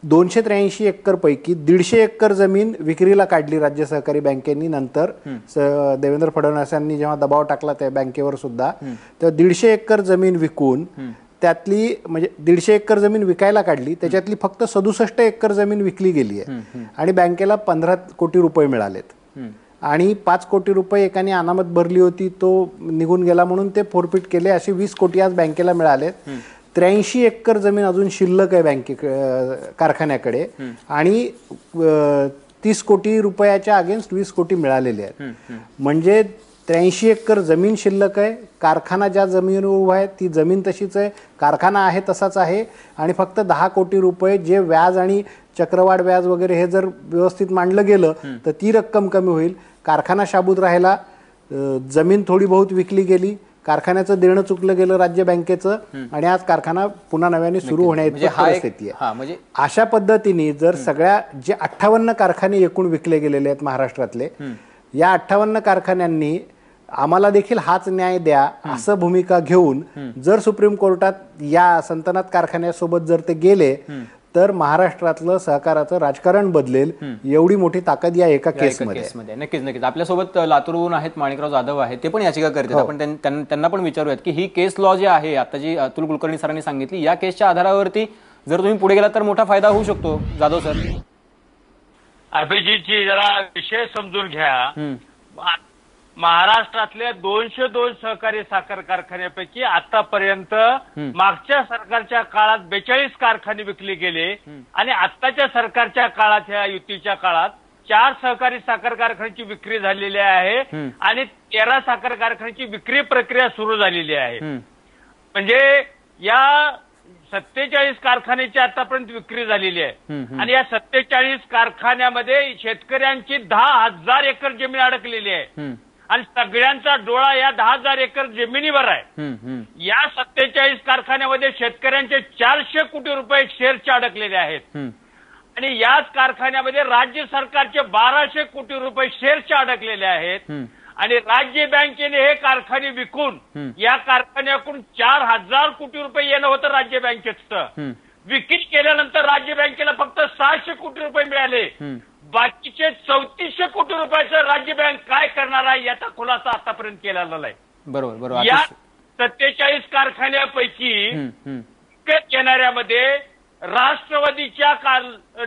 283 एकर पैकी 150 एकर जमीन विक्रीला काढली राज्य सहकारी बँकेनी. नंतर देवेंद्र फडणवीसांनी जेव्हा दबाव टाकला त्या बँकेवर सुद्धा, तेव्हा 150 एकर जमीन विकून त्यातली, म्हणजे 150 एकर जमीन विकायला काढली, त्याच्यातली फक्त 67 एकर जमीन विकली गेली आहे आणि बँकेला 15 कोटी रुपये मिळालेत. आणि 5 कोटी रुपये एकाने अनामत भरली होती, तो निघून गेला म्हणून ते फोरफिट केले. असे 20 कोटी आज बँकेला मिळालेत. 83 एकर जमीन अजून शिल्लक आहे कारखान्याकडे आणि 30 कोटी रुपयाच्या अगेन्स्ट 20 कोटी मिळालेले आहेत. म्हणजे 83 एकर जमीन शिल्लक आहे. कारखाना ज्या जमिनीवर उभा आहे ती जमीन तशीच आहे, कारखाना आहे तसाच आहे आणि फक्त 10 कोटी रुपये जे व्याज आणि चक्रवाढ व्याज वगैरे हे जर व्यवस्थित मांडलं गेलं तर ती रक्कम कमी होईल. कारखाना शाबूत राहिला, जमीन थोडी बहुत विकली गेली, कारखान्याचं देणं चुकलं गेलं राज्य बँकेचं आणि आज कारखाना पुन्हा नव्याने सुरू होण्याची परिस्थिती आहे. अशा पद्धतीने जर सगळ्या जे 58 कारखाने एकूण विकले गेलेले आहेत महाराष्ट्रातले, या 58 कारखान्यांनी आम्हाला देखील हाच न्याय द्या असं भूमिका घेऊन जर सुप्रीम कोर्टात या संतनात कारखान्यासोबत जर ते गेले तर महाराष्ट्रातलं सहकाराचं राजकारण बदलेल. एवढी मोठी ताकद या एका केसमध्ये. नक्कीच. आपल्यासोबत लातूरहून आहेत माणिकराव जाधव आहेत, ते पण याचिका करतात. आपण त्यांना पण विचारूयात की ही केस लॉ जी आहे आता जी अतुल कुलकर्णी सरांनी सांगितली, या केसच्या आधारावरती जर तुम्ही पुढे गेलात तर मोठा फायदा होऊ शकतो. जाधव सर, अभिजितजी जरा विषय समजून घ्या. महाराष्ट्रातल्या 202 सहकारी साखर कारखान्यापैकी आतापर्यंत मागच्या सरकारच्या काळात 42 कारखाने विकले गेले आणि आत्ताच्या सरकारच्या काळात, ह्या युतीच्या काळात 4 सहकारी साखर कारखान्याची विक्री झालेली आहे आणि 13 साखर कारखान्याची विक्री प्रक्रिया सुरू झालेली आहे. म्हणजे या 47 कारखान्याची आतापर्यंत विक्री झालेली आहे आणि या 47 कारखान्यामध्ये शेतकऱ्यांची 10,000 एकर जमीन अडकलेली आहे आणि सगळ्यांचा डोळा या 10,000 एकर जमिनीवर आहे. या 47 कारखान्यामध्ये शेतकऱ्यांचे 400 कोटी रुपये शेअरचे अडकलेले आहेत आणि याच कारखान्यामध्ये राज्य सरकारचे 1200 कोटी रुपये शेअरचे अडकलेले आहेत आणि राज्य बँकेने हे कारखाने विकून या कारखान्याकडून 4,000 कोटी रुपये येणं होतं राज्य बँकेचं. विक्री केल्यानंतर राज्य बँकेला फक्त 600 कोटी रुपये मिळाले. बाकीचे 3400 कोटी रुपयाचं राज्य बँक काय करणार आहे याचा खुलासा आतापर्यंत केलेला नाही. बरोबर. या 47 कारखान्यापैकी विकत घेणाऱ्यामध्ये राष्ट्रवादीच्या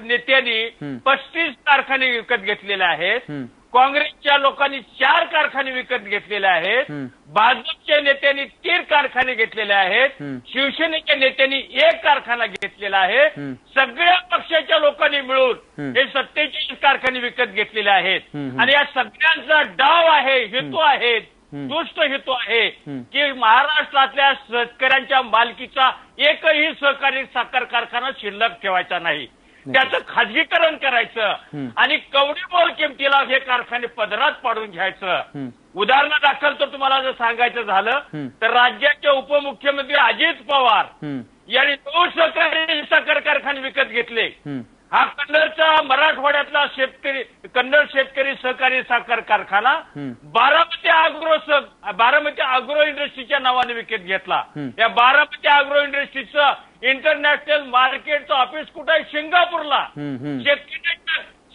नेत्यांनी 35 कारखाने विकत घेतलेले आहेत. काँग्रेसच्या लोकांनी 4 कारखाने विकत घेतलेले आहेत. भाजपच्या नेत्यांनी 3 कारखाने घेतलेले आहेत. शिवसेनेच्या नेत्यांनी 1 कारखाना घेतलेला आहे. सगळ्या पक्षाच्या लोकांनी मिळून हे 47 कारखाने विकत घेतलेले आहेत आणि या सगळ्यांचा डाव आहे, हेतू आहे, दुष्ट हेतू आहे की महाराष्ट्रातल्या शेतकऱ्यांच्या मालकीचा एकही सहकारी साखर कारखाना शिल्लक ठेवायचा नाही, त्याचं खाजगीकरण करायचं आणि कवडीमोल किमतीला हे कारखाने पदरात पाडून घ्यायचं. उदाहरणादाखल तर तुम्हाला जर सांगायचं झालं तर राज्याचे उपमुख्यमंत्री अजित पवार यांनी 2 सहकारी साखर कारखाने विकत घेतले. हा कन्नडचा मराठवाड्यातला कन्नड शेतकरी सहकारी साखर कारखाना बारामती अॅग्रो इंडस्ट्रीच्या नावाने विकत घेतला. या बारामती अॅग्रो इंडस्ट्रीचं इंटरनॅशनल मार्केटचं ऑफिस कुठं आहे? सिंगापूरला.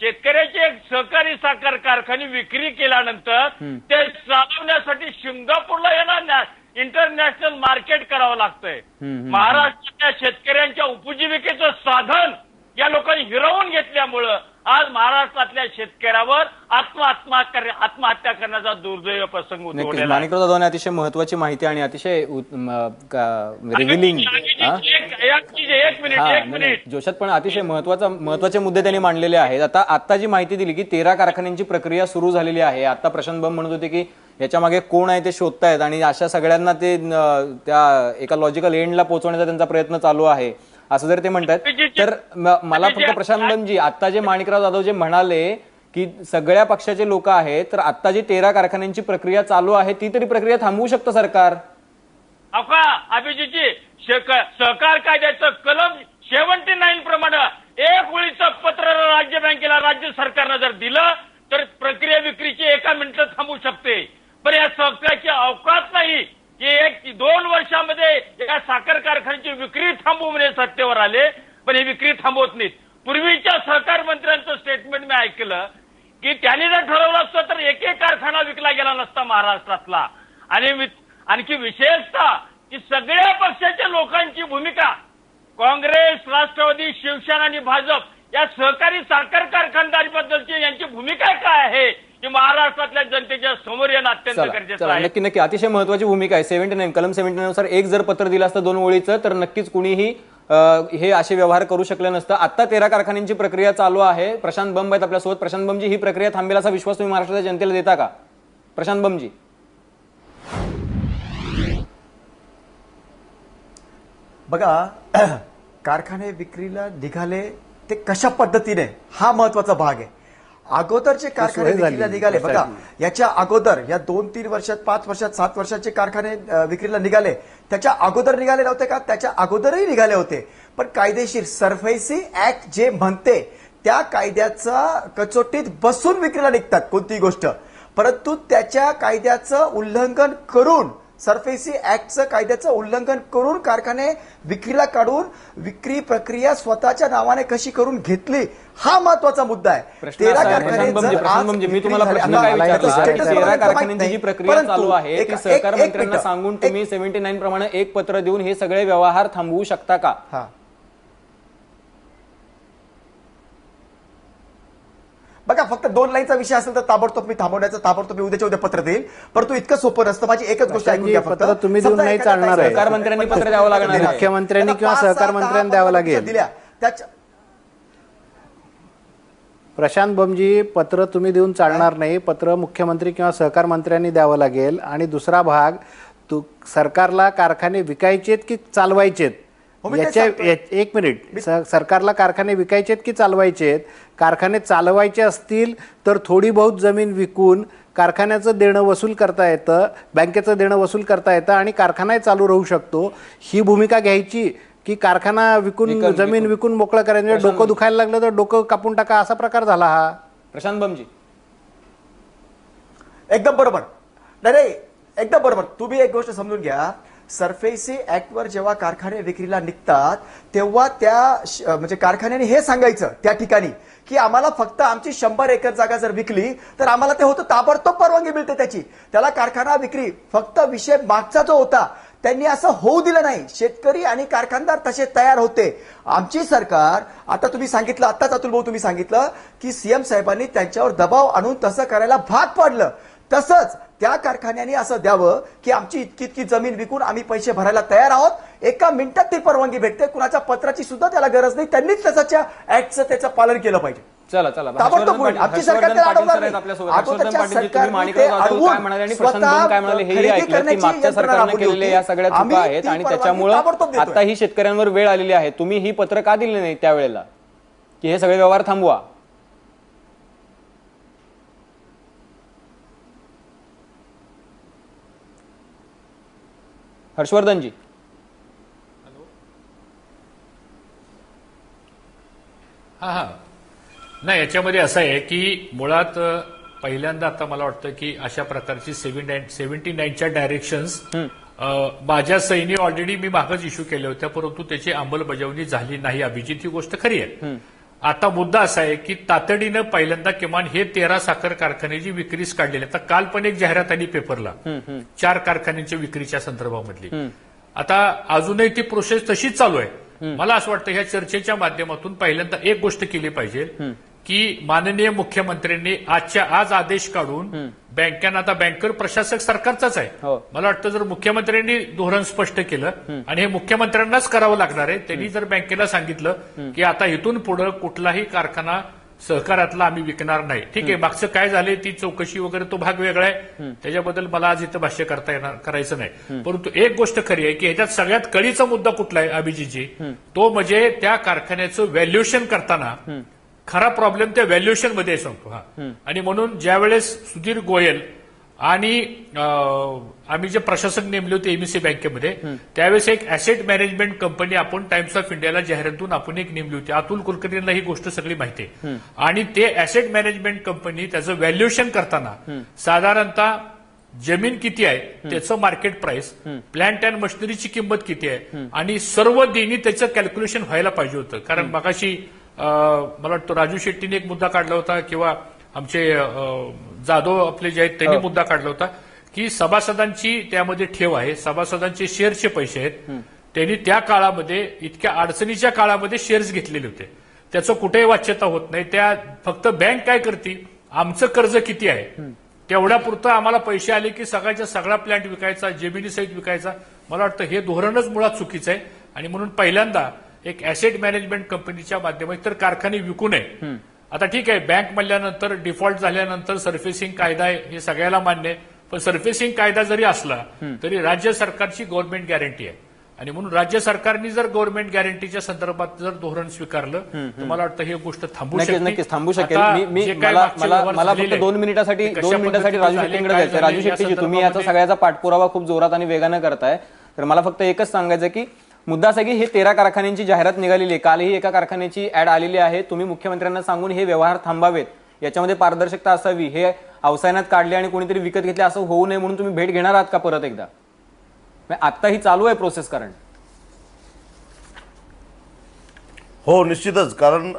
शेतकऱ्याचे सहकारी साखर कारखाने विक्री केल्यानंतर ते चालवण्यासाठी सिंगापूरला येणार इंटरनॅशनल मार्केट करावं लागतंय. महाराष्ट्रातल्या शेतकऱ्यांच्या उपजीविकेचं साधन या लोकांनी हिरावून घेतल्यामुळं आज महाराष्ट्रातल्या शेतकऱ्यावर आत्महत्या करण्याचा दुर्दैव प्रसंग उद्भवलेला. माणिकराव जाधव अतिशय महत्वाची माहिती आणि अतिशय रिव्हिलिंग एक मिनिट जोशात पण अतिशय महत्वाचे मुद्दे त्यांनी मांडलेले आहेत. आता जी माहिती दिली की 13 कारखान्यांची प्रक्रिया सुरू झालेली आहे. आता प्रशांत बंब म्हणत होते की याच्या मागे कोण आहे ते शोधतायत आणि अशा सगळ्यांना ते त्या एका लॉजिकल एंडला पोहोचवण्याचा त्यांचा प्रयत्न चालू आहे असं जर ते म्हणतात. तर मला फक्त प्रशांत बंबजी आता जे माणिकराव जाधव जे म्हणाले की सगळ्या पक्षाचे लोक आहेत तर आता जी 13 कारखान्यांची प्रक्रिया चालू आहे ती तरी प्रक्रिया थांबवू शकतं सरकार? अभिजीतजी, सहकार कायद्याचं कलम 79 प्रमाणे एक ओळीचं पत्र राज्य बँकेला राज्य सरकारनं जर दिलं तर प्रक्रिया विक्रीची 1 मिनिटात थांबू शकते. पण या सहकाराची अवकाश नाही की 2 वर्षामध्ये या साखर कारखान्याची विक्री थांबवू म्हणजे सत्तेवर आले पण ही विक्री थांबवत नाहीत. पूर्वीच्या सहकार मंत्र्यांचं स्टेटमेंट मी ऐकलं की त्यांनी जर ठरवलं असतं तर एक कारखाना विकला गेला नसता महाराष्ट्रातला. आणि आणखी विशेषतः की सगळ्या पक्षाच्या लोकांची भूमिका काँग्रेस, राष्ट्रवादी, शिवसेना आणि भाजप या सहकारी साखर कारखानदारीबद्दलची यांची भूमिका काय आहे की महाराष्ट्रातल्या जनतेच्या समोर येणं अत्यंत गरजेचं आहे. नक्की अतिशय महत्वाची भूमिका आहे. 79 कलम 79 नुसार एक जर पत्र दिलं असतं 2 ओळीचं तर नक्कीच कुणीही हे असे व्यवहार करू शकले नसतं. आता 13 कारखान्यांची प्रक्रिया चालू आहे. प्रशांत बंब आहेत आपल्यासोबत. प्रशांत बंबजी, ही प्रक्रिया थांबेल असा विश्वास तुम्ही महाराष्ट्राच्या जनतेला देता का? प्रशांत बंबजी. बघा, कारखाने विक्रीला निघाले ते कशा पद्धतीने हा महत्वाचा भाग आहे. अगोदरचे कारखाने विक्रीला निघाले बघा, याच्या अगोदर या 2-3 वर्षात, 5 वर्षात, 7 वर्षाचे कारखाने विक्रीला निघाले. त्याच्या अगोदर निघाले नव्हते का? त्याच्या अगोदरही निघाले होते. पण कायदेशीर सरफेसी ऍक्ट जे म्हणते त्या कायद्याचा कचोटीत बसून विक्रीला निघतात कोणतीही गोष्ट. परंतु त्याच्या कायद्याचं उल्लंघन करून, सरफेसी ऍक्टचं कायद्याचं उल्लंघन करून कारखाने विक्रीला काढून विक्री प्रक्रिया स्वतःच्या नावाने कशी करून घेतली हा महत्वाचा मुद्दा आहे. 13 कारखाने मी तुम्हाला प्रश्न काय विचारला? 13 कारखान्यांची जी प्रक्रिया चालू आहे ती सहकार मंत्र्यांना सांगून तुम्ही 79 प्रमाणे एक पत्र देऊन हे सगळे व्यवहार थांबवू शकता का? बघा, फक्त 2 लाईनचा विषय असेल तर ताबडतोब मी ताबडतोब उद्याच्या उद्या पत्र देईल. परंतु इतकं सोपं नसतं. माझी एकच गोष्ट ऐकून घ्या. पत्र तुम्ही देऊन नाही चालणार आहे. सरकार मंत्र्यांनी पत्र द्यावं लागणार आहे. मुख्यमंत्र्यांनी किंवा सहकार मंत्र्यांनी द्यावं लागेल. प्रशांत बंबजी, पत्र तुम्ही देऊन चालणार नाही. पत्र मुख्यमंत्री किंवा सहकार मंत्र्यांनी द्यावं लागेल. आणि दुसरा भाग, सरकारला कारखाने विकायचेत की चालवायचेत याच्या 1 मिनिट, सरकारला कारखाने विकायचेत की चालवायचेत? कारखाने चालवायचे असतील तर थोडी बहुत जमीन विकून कारखान्याचं देणं वसूल करता येतं, बँकेचं देणं वसूल करता येतं आणि कारखानाही चालू राहू शकतो. ही भूमिका घ्यायची की कारखाना विकून जमीन विकून मोकळं करायचं, डोकं दुखायला लागलं तर डोकं कापून टाका, असा प्रकार झाला हा. प्रशांत बमजी, एकदम बरोबर. नाही, एकदम बरोबर. तुम्ही एक गोष्ट समजून घ्या, सरफेसी ऍक्टवर जेव्हा कारखाने विक्रीला निघतात तेव्हा त्या म्हणजे कारखान्याने हे सांगायचं त्या ठिकाणी की आम्हाला फक्त आमची 100 एकर जागा जर विकली तर आम्हाला ते होतं ताबडतोब परवानगी मिळते त्याची. त्याला कारखाना विक्री फक्त विषय मागचा जो होता त्यांनी असं होऊ दिलं नाही. शेतकरी आणि कारखानदार तसे तयार होते. आमची सरकार, आता तुम्ही सांगितलं, आत्ताच अतुल भाऊ तुम्ही सांगितलं की सीएम साहेबांनी त्यांच्यावर दबाव आणून तसं करायला भाग पाडलं. तसंच त्या कारखान्याने असं द्यावं की आमची इतकी जमीन विकून आम्ही पैसे भरायला तयार आहोत, एका मिनिटात ती परवानगी भेटते, कुणाच्या पत्राची सुद्धा त्याला गरज नाही. त्यांनीच त्याच्या ऍक्टचं त्याचं पालन केलं पाहिजे. चला चला, ताबडतोब होईल. आमची सरकार त्याला अडवणार नाही. अगोदरच्या सरकारने ते अडवून हेही ऐकलं की मागच्या सरकारने केलेल्या या सगळ्या चुका आहेत आणि त्याच्यामुळे आता ही शेतकऱ्यांवर वेळ आलेली आहे. तुम्ही ही पत्र का दिली नाही त्यावेळेला की हे सगळे व्यवहार थांबवा? हर्षवर्धनजी, हा, नाही, याच्यामध्ये असं आहे की मुळात पहिल्यांदा आता मला वाटतं की अशा प्रकारची 79च्या डायरेक्शन्स माझ्या सैनी ऑलरेडी मी मागच इश्यू केल्या होत्या, परंतु त्याची अंमलबजावणी झाली नाही. अभिजित, ही गोष्ट खरी आहे. आता मुद्दा असा आहे की तातडीनं पहिल्यांदा किमान हे 13 साखर कारखान्याची विक्रीस काढलेली. आता काल पण एक जाहिरात आली पेपरला 4 कारखान्यांच्या विक्रीच्या संदर्भामधली. आता अजूनही ती प्रोसेस तशीच चालू आहे. मला असं वाटतं ह्या चर्चेच्या माध्यमातून पहिल्यांदा एक गोष्ट केली पाहिजे की माननीय मुख्यमंत्र्यांनी आजच्या आज आदेश काढून बँकांना, आता बँकर प्रशासक सरकारचाच आहे, मला वाटतं जर मुख्यमंत्र्यांनी धोरण स्पष्ट केलं आणि हे मुख्यमंत्र्यांनाच करावं लागणार आहे, त्यांनी जर बँकेला सांगितलं की आता इथून पुढे कुठलाही कारखाना सहकारातला आम्ही विकणार नाही. ठीक आहे, मागचं काय झालंय ती चौकशी वगैरे तो भाग वेगळा आहे, त्याच्याबद्दल मला आज इथं भाष्य करायचं नाही. परंतु एक गोष्ट खरी आहे की ह्याच्यात सगळ्यात कळीचा मुद्दा कुठला आहे अभिजितजी, तो म्हणजे त्या कारखान्याचं व्हॅल्युएशन करताना खरा प्रॉब्लेम त्या व्हॅल्युएशन मध्ये सांगतो. आणि म्हणून ज्यावेळेस सुधीर गोयल आणि आम्ही जे प्रशासक नेमले होते एमएससी बँकेमध्ये, त्यावेळेस एक ऍसेट मॅनेजमेंट कंपनी आपण टाइम्स ऑफ इंडियाला जाहिरातून आपण एक नेमली होती. अतुल कुलकर्णींना ही गोष्ट सगळी माहिती आहे. आणि ते ऍसेट मॅनेजमेंट कंपनी त्याचं व्हॅल्युएशन करताना साधारणतः जमीन किती आहे, त्याचं मार्केट प्राइस, प्लांट अँड मशिनरीची किंमत किती आहे आणि सर्व देणी त्याचं कॅल्क्युलेशन व्हायला पाहिजे होतं. कारण मगाशी मला वाटतं राजू शेट्टीने एक मुद्दा काढला होता किंवा आमचे जाधव आपले जे आहेत त्यांनी मुद्दा काढला होता की सभासदांची त्यामध्ये ठेव आहे, सभासदांचे शेअरचे पैसे आहेत, त्यांनी त्या काळामध्ये इतक्या अडचणीच्या काळामध्ये शेअर्स घेतलेले होते, त्याचं कुठेही वाच्यता होत नाही. त्या फक्त बँक काय करते, आमचं कर्ज किती आहे तेवढ्या पुरतं आम्हाला पैसे आले की सगळ्याच्या सगळा प्लांट विकायचा, जमिनीसहित विकायचा. मला वाटतं हे धोरणच मुळात चुकीचं आहे. आणि म्हणून पहिल्यांदा एक ऍसेट मॅनेजमेंट कंपनीच्या माध्यमातून तर कारखाने विकू नये. आता ठीक आहे, बँक म्हणल्यानंतर डिफॉल्ट झाल्यानंतर सर्फेसिंग कायदा आहे हे सगळ्याला मान्य आहे, पण सर्फेसिंग कायदा जरी असला तरी राज्य सरकारची गव्हर्नमेंट गॅरंटी आहे. आणि म्हणून राज्य सरकारने जर गव्हर्नमेंट गॅरंटीच्या संदर्भात जर धोरण स्वीकारलं तर मला वाटतं ही गोष्ट थांबू शकते. नक्कीच थांबू शकेल. मला फक्त 2 मिनिटासाठी राजू शेट्टींकडे जायचं. राजू शेट्टीजी, तुम्ही याचा सगळ्याचा पाठपुरावा खूप जोरात आणि वेगानं करताय, तर मला फक्त एकच सांगायचं की मुद्दा असा की हे 13 कारखान्यांची जाहिरात निघालेली आहे, कालही एका कारखान्याची ऍड आलेली आहे. तुम्ही मुख्यमंत्र्यांना सांगून हे व्यवहार थांबावेत, याच्यामध्ये पारदर्शकता असावी, हे अवसायनात काढले आणि कोणीतरी विकत घेतले असं होऊ नये म्हणून तुम्ही भेट घेणार आहात का परत एकदा? आता ही चालू आहे प्रोसेस. कारण हो, निश्चितच. कारण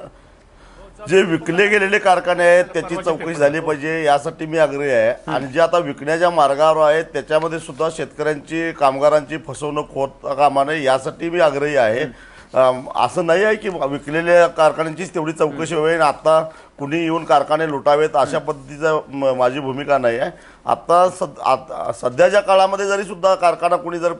जे विकले गेलेले कारखाने आहेत त्याची चौकशी झाली पाहिजे यासाठी मी आग्रही आहे. आणि जे आता विकण्याच्या मार्गावर आहेत त्याच्यामध्ये सुद्धा शेतकऱ्यांची, कामगारांची फसवणूक होत कामा नये यासाठी मी आग्रही आहे. असं नाही आहे की विकलेल्या कारखान्यांचीच तेवढी चौकशी होईल, आता कुणी येऊन कारखाने लुटावेत अशा पद्धतीचं माझी भूमिका नाही आहे. आता सध्याच्या काळामध्ये जरी सुद्धा कारखाना कुणी जर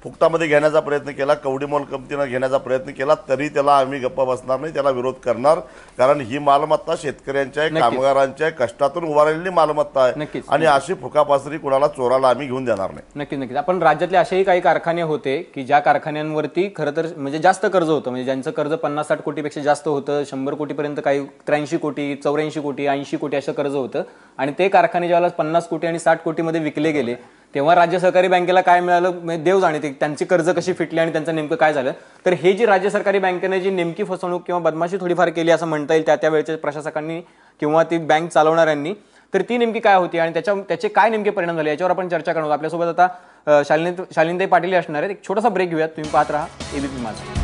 फुकटामध्ये घेण्याचा प्रयत्न केला, कवडीमोल किमतीनं घेण्याचा प्रयत्न केला, तरी त्याला आम्ही गप्पा बसणार नाही, त्याला विरोध करणार. कारण ही मालमत्ता शेतकऱ्यांच्या आहे, कामगारांच्या कष्टातून उभारलेली मालमत्ता आहे आणि अशी फुकापासरी कुणाला चोराला आम्ही घेऊन देणार नाही. नक्कीच. आपण राज्यातले असेही काही कारखाने होते की ज्या कारखान्यांवरती खरं तर म्हणजे जास्त कर्ज होतं, म्हणजे ज्यांचं कर्ज 50-60 कोटीपेक्षा जास्त होतं, 100 कोटीपर्यंत, काही 83 कोटी कोटी, 84 कोटी, 80 कोटी असं कर्ज होतं आणि ते कारखाने ज्यावेळेला 50 कोटी आणि 60 कोटीमध्ये विकले गेले तेव्हा राज्य सहकारी बँकेला काय मिळालं देव जाणे, त्यांची कर्ज कशी फिटली आणि त्यांचं नेमकं काय झालं. तर हे जी राज्य सरकारी बँकेने जी नेमकी फसवणूक किंवा बदमाशी थोडीफार केली असं म्हणता येईल त्या वेळेच्या प्रशासकांनी किंवा ती बँक चालवणाऱ्यांनी, तर ती नेमकी काय होती आणि त्याचे काय नेमके परिणाम झाले याच्यावर आपण चर्चा करणार. आपल्यासोबत आता शालिनीताई पाटील असणार आहेत. एक छोटासा ब्रेक घेऊयात. तुम्ही पाहत राहा एबीपी माझा.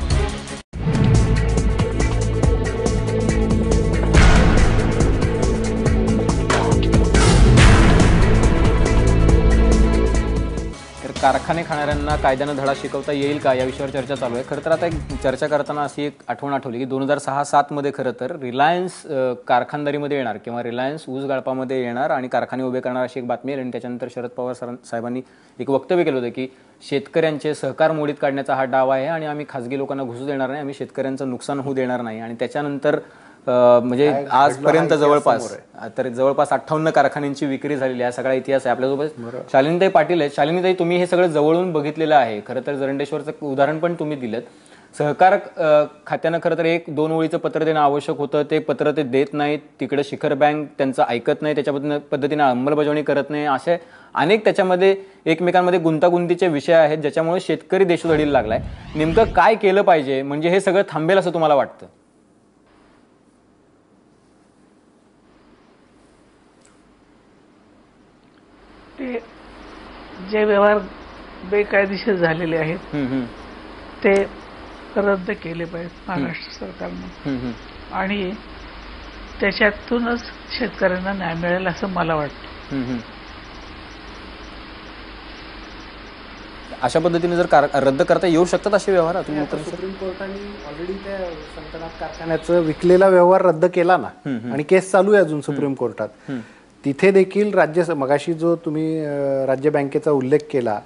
कारखाने खाणाऱ्यांना कायद्यानं धडा शिकवता येईल का या विषयावर चर्चा चालू आहे. खरं तर आता एक चर्चा करताना अशी एक आठवण आठवली की 2006-07 मध्ये खरं तर रिलायन्स कारखानदारीमध्ये येणार किंवा रिलायन्स ऊस गाळपामध्ये येणार आणि कारखाने उभे करणार अशी एक बातमी आहे आणि त्याच्यानंतर शरद पवार साहेबांनी एक वक्तव्य केलं होतं की शेतकऱ्यांचे सहकार मोडीत काढण्याचा हा डाव आहे आणि आम्ही खासगी लोकांना घुसू देणार नाही, आम्ही शेतकऱ्यांचं नुकसान होऊ देणार नाही. आणि त्याच्यानंतर म्हणजे आजपर्यंत जवळपास 58 कारखान्यांची विक्री झालेली आहे. सगळा इतिहास आहे. आपल्यासोबत शालिनीताई पाटील आहेत. शालिनीताई, तुम्ही हे सगळं जवळून बघितलेलं आहे. खरं तर जरंडेश्वरचं उदाहरण पण तुम्ही दिलं. सहकार खात्यानं खरं तर 1-2 ओळीचं पत्र देणं आवश्यक होतं. ते पत्र ते देत नाहीत. तिकडे शिखर बँक त्यांचं ऐकत नाही, त्याच्या पद्धतीने अंमलबजावणी करत नाही. असे अनेक त्याच्यामध्ये एकमेकांमध्ये गुंतागुंतीचे विषय आहेत ज्याच्यामुळे शेतकरी देशोधडीला लागलाय. नेमकं काय केलं पाहिजे म्हणजे हे सगळं थांबेल असं तुम्हाला वाटतं? ते जे व्यवहार बेकायदेशीर झालेले आहेत ते रद्द केले पाहिजेत महाराष्ट्र सरकारने आणि त्याच्यातूनच शेतकऱ्यांना न्याय मिळेल असं मला वाटतं. अशा पद्धतीने जर रद्द करता येऊ शकतात असे व्यवहार? सुप्रीम कोर्टाने ऑलरेडी त्या संतनाट कारखान्याचं विकलेला व्यवहार रद्द केला ना आणि केस चालू आहे अजून सुप्रीम कोर्टात. तिथे देखील मगाशी जो तुम्ही राज्य बँकेचा उल्लेख केला,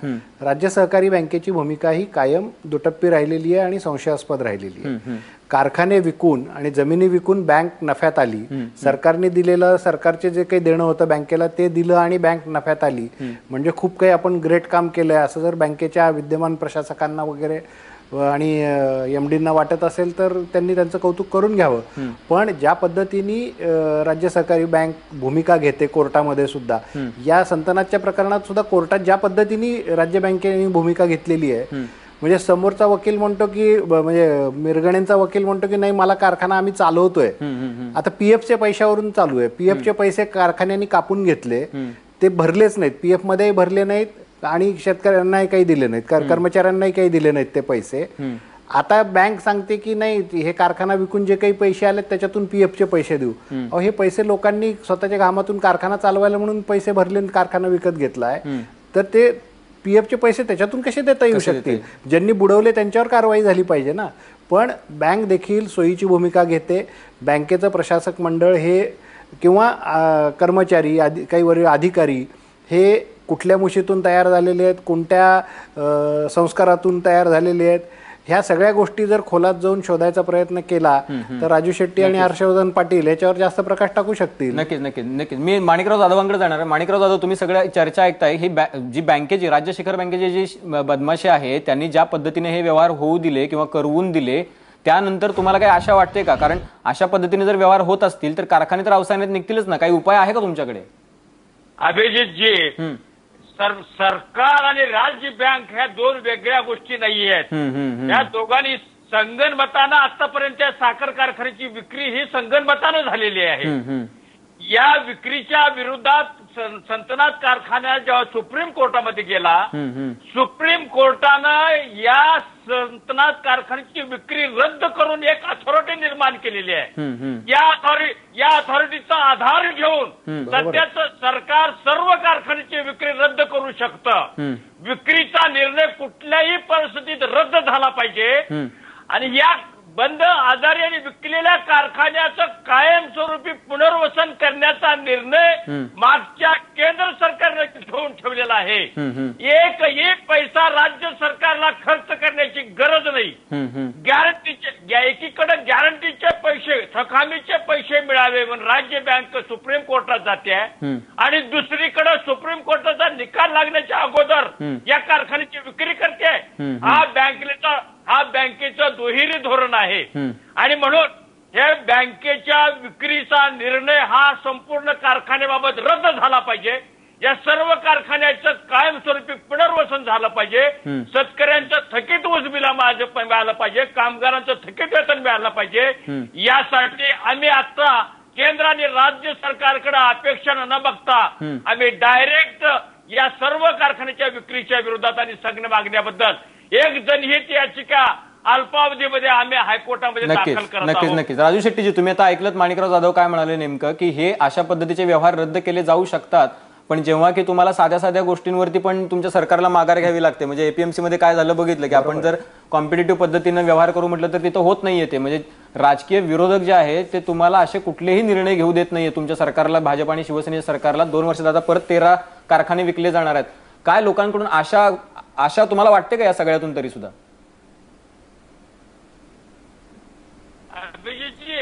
राज्य सहकारी बँकेची भूमिका ही कायम दुटप्पी राहिलेली आहे आणि संशयास्पद राहिलेली आहे. कारखाने विकून आणि जमिनी विकून बँक नफ्यात आली. सरकारने दिलेलं, सरकारचे जे काही देणं होतं बँकेला ते दिलं आणि बँक नफ्यात आली. म्हणजे खूप काही आपण ग्रेट काम केलंय असं जर बँकेच्या विद्यमान प्रशासकांना वगैरे आणि एमडींना वाटत असेल तर त्यांनी त्यांचं कौतुक करून घ्यावं. पण ज्या पद्धतीने राज्य सहकारी बँक भूमिका घेते कोर्टामध्ये सुद्धा, या संतनाटच्या प्रकरणात सुद्धा कोर्टात ज्या पद्धतीने राज्य बँकेने भूमिका घेतलेली आहे, म्हणजे समोरचा वकील म्हणतो की, म्हणजे मिरगणेंचा वकील म्हणतो की नाही मला कारखाना आम्ही चालवतोय, आता पीएफच्या पैशावरून चालू आहे, पीएफचे पैसे कारखान्यांनी कापून घेतले, ते भरलेच नाहीत, पीएफ मध्ये भरले नाहीत आणि शेतकऱ्यांनाही काही दिले नाहीत, कर्मचाऱ्यांनाही काही दिले नाहीत ते पैसे. आता बँक सांगते की नाही हे कारखाना विकून जे काही पैसे आले त्याच्यातून पीएफचे पैसे देऊ. अहो हे पैसे लोकांनी स्वतःच्या घामातून कारखाना चालवायला म्हणून पैसे भरले, कारखाना विकत घेतलाय, तर ते पीएफचे पैसे त्याच्यातून कसे देता येऊ शकतील? ज्यांनी बुडवले त्यांच्यावर कारवाई झाली पाहिजे ना. पण बँक देखील सोयीची भूमिका घेते. बँकेचं प्रशासक मंडळ हे किंवा कर्मचारी काही वरील अधिकारी हे कुठल्या मुशीतून तयार झालेले आहेत, कोणत्या संस्कारातून तयार झालेले आहेत, ह्या सगळ्या गोष्टी जर खोलात जाऊन शोधायचा प्रयत्न केला तर राजू शेट्टी आणि हर्षवर्धन पाटील याच्यावर जास्त प्रकाश टाकू शकतील. नक्कीच नक्कीच नक्कीच. मी माणिकराव जाधवांकडे जाणार आहे. माणिकराव जाधव, तुम्ही सगळ्या चर्चा ऐकताय. ही जी बँकेची, राज्य शिखर बँकेची जी बदमाशी आहे, त्यांनी ज्या पद्धतीने हे व्यवहार होऊ दिले किंवा करवून दिले, त्यानंतर तुम्हाला काही आशा वाटते का? कारण अशा पद्धतीने जर व्यवहार होत असतील तर कारखाने तर अवसानात निघतीलच ना. काही उपाय आहे का तुमच्याकडे? अभिजितजी, सरकार आणि राज्य बँक ह्या दोन वेगळ्या गोष्टी नाही आहेत. या दोघांनी संगनमतानं आतापर्यंत साखर कारखान्याची विक्री ही संगनमतानं झालेली आहे. या विक्रीच्या विरोधात संतनाट कारखाना जेव्हा सुप्रीम कोर्टामध्ये गेला, सुप्रीम कोर्टानं या संतनाट कारखान्याची विक्री रद्द करून एक अथॉरिटी निर्माण केलेली आहे. या अथॉरिटीचा आधार घेऊन सध्याचं सरकार सर्व कारखान्याची विक्री रद्द करू शकतं. विक्रीचा निर्णय कुठल्याही परिस्थितीत रद्द झाला पाहिजे आणि या बंद, आजारी आणि विकलेल्या कारखान्याचं कायमस्वरूपी पुनर्वसन करण्याचा निर्णय मागच्या केंद्र सरकारने घेऊन ठेवलेला आहे. एक पैसा राज्य सरकारला खर्च करण्याची गरज नाही. गॅरंटीचे, एकीकडे गॅरंटीचे पैसे, थकामीचे पैसे मिळावे म्हणून राज्य बँक सुप्रीम कोर्टात जाते आणि दुसरीकडे सुप्रीम कोर्टाचा निकाल लागण्याच्या अगोदर या कारखान्याची विक्री करते. हा बँकेचं दुहेरी धोरण आहे आणि म्हणून हे बँकेच्या विक्रीचा निर्णय हा संपूर्ण कारखान्याबाबत रद्द झाला पाहिजे. या सर्व कारखान्याचं कायमस्वरूपी पुनर्वसन झालं पाहिजे. शेतकऱ्यांचं थकीत ऊस मिळालं पाहिजे. कामगारांचं थकीत वेतन मिळालं पाहिजे. यासाठी आम्ही आता केंद्र आणि राज्य सरकारकडे अपेक्षा न बघता आम्ही डायरेक्ट या सर्व कारखान्याच्या विक्रीच्या विरोधात आणि सगळ्या मागण्याबद्दल एक जनहित याचिका अल्पावधीमध्ये आम्ही हायकोर्टामध्ये दाखल करत आहोत. नक्कीच. राजू शेट्टीजी, तुम्ही आता ऐकलत माणिकराव जाधव काय म्हणाले नेमकं, की हे अशा पद्धतीचे व्यवहार रद्द केले जाऊ शकतात, पण जेव्हा की तुम्हाला साध्या साध्या गोष्टींवरती पण तुमच्या सरकारला माघार घ्यावी लागते. म्हणजे एपीएमसी मध्ये काय झालं बघितलं की आपण जर कॉम्पिटिटिव्ह पद्धतीनं व्यवहार करू म्हटलं तर तिथं होत नाहीये ते. म्हणजे राजकीय विरोधक जे आहेत ते तुम्हाला असे कुठलेही निर्णय घेऊ देत नाहीये तुमच्या सरकारला, भाजप आणि शिवसेनेच्या सरकारला. 2 वर्षात आता परत 13 कारखाने विकले जाणार आहेत. काय लोकांकडून आशा तुम्हाला वाटते का या सगळ्यातून तरी सुद्धा?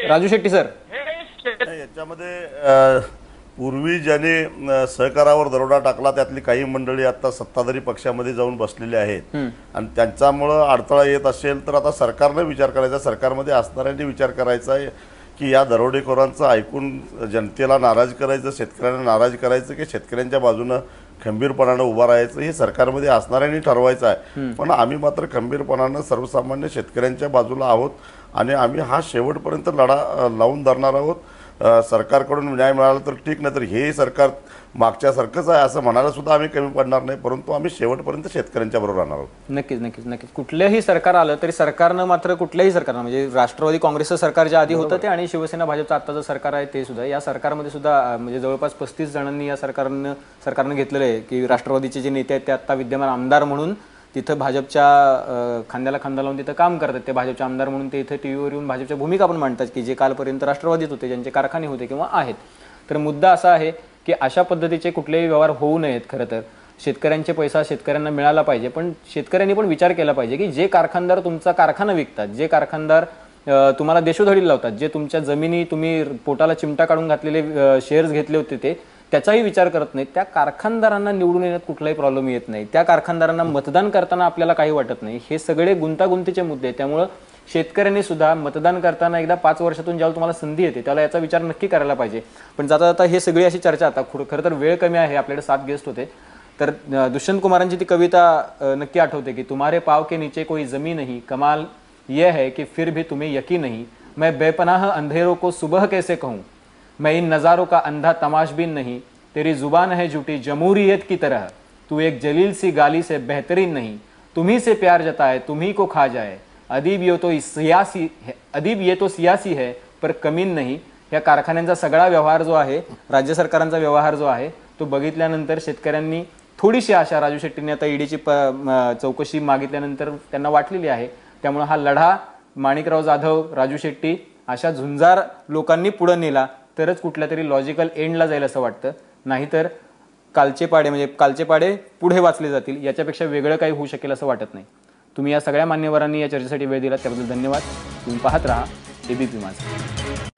राजू शेट्टी सर, याच्यामध्ये पूर्वी ज्याने सहकारावर दरोडा टाकला त्यातली काही मंडळी आता सत्ताधारी पक्षामध्ये जाऊन बसलेली आहेत आणि त्यांच्यामुळं अडथळा येत असेल तर आता सरकारने विचार करायचा, सरकारमध्ये असणाऱ्यांनी विचार करायचा आहे की या दरोडेखोरांचं ऐकून जनतेला नाराज करायचं, शेतकऱ्यांना नाराज करायचं की शेतकऱ्यांच्या बाजूनं खंबीरपणानं उभा राहायचं हे सरकारमध्ये असणाऱ्यांनी ठरवायचं आहे. पण आम्ही मात्र खंबीरपणानं सर्वसामान्य शेतकऱ्यांच्या बाजूला आहोत आणि आम्ही हा शेवटपर्यंत लढा लावून धरणार आहोत. सरकारकडून न्याय मिळाला तर ठीक, नाही तर हे सरकार मागच्यासारखंच आहे असं म्हणायला सुद्धा आम्ही कमी पडणार नाही, परंतु आम्ही शेवटपर्यंत शेतकऱ्यांच्या बरोबर राहणार आहोत. नक्कीच. कुठल्याही सरकार आलं तरी सरकारनं मात्र कुठल्याही सरकारनं, म्हणजे राष्ट्रवादी काँग्रेसचं सरकार जे आधी होतं ते आणि शिवसेना भाजपचं आत्ताचं सरकार आहे ते सुद्धा, या सरकारमध्ये सुद्धा म्हणजे जवळपास 35 जणांनी या सरकारनं घेतलेलं आहे की राष्ट्रवादीचे जे नेते आहेत ते आता विद्यमान आमदार म्हणून तिथं भाजपच्या खांद्याला खांदा लावून तिथं काम करतात. ते भाजपचे आमदार म्हणून ते इथं टीव्हीवर येऊन भाजपच्या भूमिका पण मांडतात की जे कालपर्यंत राष्ट्रवादीत होते, ज्यांचे कारखाने होते किंवा आहेत. तर मुद्दा असा आहे की अशा पद्धतीचे कुठलेही व्यवहार होऊ नयेत. खरं तर शेतकऱ्यांचे पैसा शेतकऱ्यांना मिळाला पाहिजे, पण शेतकऱ्यांनी पण विचार केला पाहिजे की जे कारखानदार तुमचा कारखाना विकतात, जे कारखानदार तुम्हाला देशोधडी लावतात, जे तुमच्या जमिनी तुम्ही पोटाला चिमटा काढून घातलेले शेअर्स घेतले होते ते त्याचाही विचार करत नाहीत. त्या कारखानदारांना निवडून येण्यात कुठलाही प्रॉब्लेम येत नाही, त्या कारखानदारांना मतदान करताना आपल्याला काही वाटत नाही. हे सगळे गुंतागुंतीचे मुद्दे आहेत. त्यामुळं शेतकऱ्यांनी सुद्धा मतदान करताना एकदा 5 वर्षातून ज्यावेळेला तुम्हाला संधी येते त्याला याचा विचार नक्की करायला पाहिजे. पण जाता जाता हे सगळी अशी चर्चा, आता खरं तर वेळ कमी आहे, आपल्याकडे 7 गेस्ट होते, तर दुष्यंत कुमारांची ती कविता नक्की आठवते की तुम्हारे पाव के नीचे कोई जमीन नहीं, कमाल यह है कि फिर भी तुम्हें यकीन नहीं, मैं बेपनाह अंधेरों को सुबह कैसे कहूँ, मैं इन नज़ारों का अंधा तमाशबीन नहीं, तेरी जुबान है झूठी जमहूरियत की तरह, तू एक जलील सी गाली से बेहतरीन नहीं, तुम्ही से प्यार जताए तुम्ही को खा जाए, अदीब ये तो सियासी है पर कमीन नहीं. या कारखान्यांचा सगळा व्यवहार जो आहे, राज्य सरकारांचा व्यवहार जो आहे, तो बघितल्यानंतर शेतकऱ्यांनी थोडीशी आशा, राजू शेट्टींनी आता ईडीची चौकशी मागितल्यानंतर त्यांना वाटलेली आहे. त्यामुळे हा लढा माणिकराव जाधव, राजू शेट्टी अशा झुंजार लोकांनी पुढे नेला तरच कुठल्या तरी लॉजिकल एंडला जाईल असं वाटतं. नाहीतर कालचे पाडे पुढे वाचले जातील, याच्यापेक्षा वेगळं काही होऊ शकेल असं वाटत नाही. तुम्ही या सगळ्या मान्यवरांनी या चर्चेसाठी वेळ दिला त्याबद्दल धन्यवाद. तुम्ही पाहत राहा एबीपी माझा.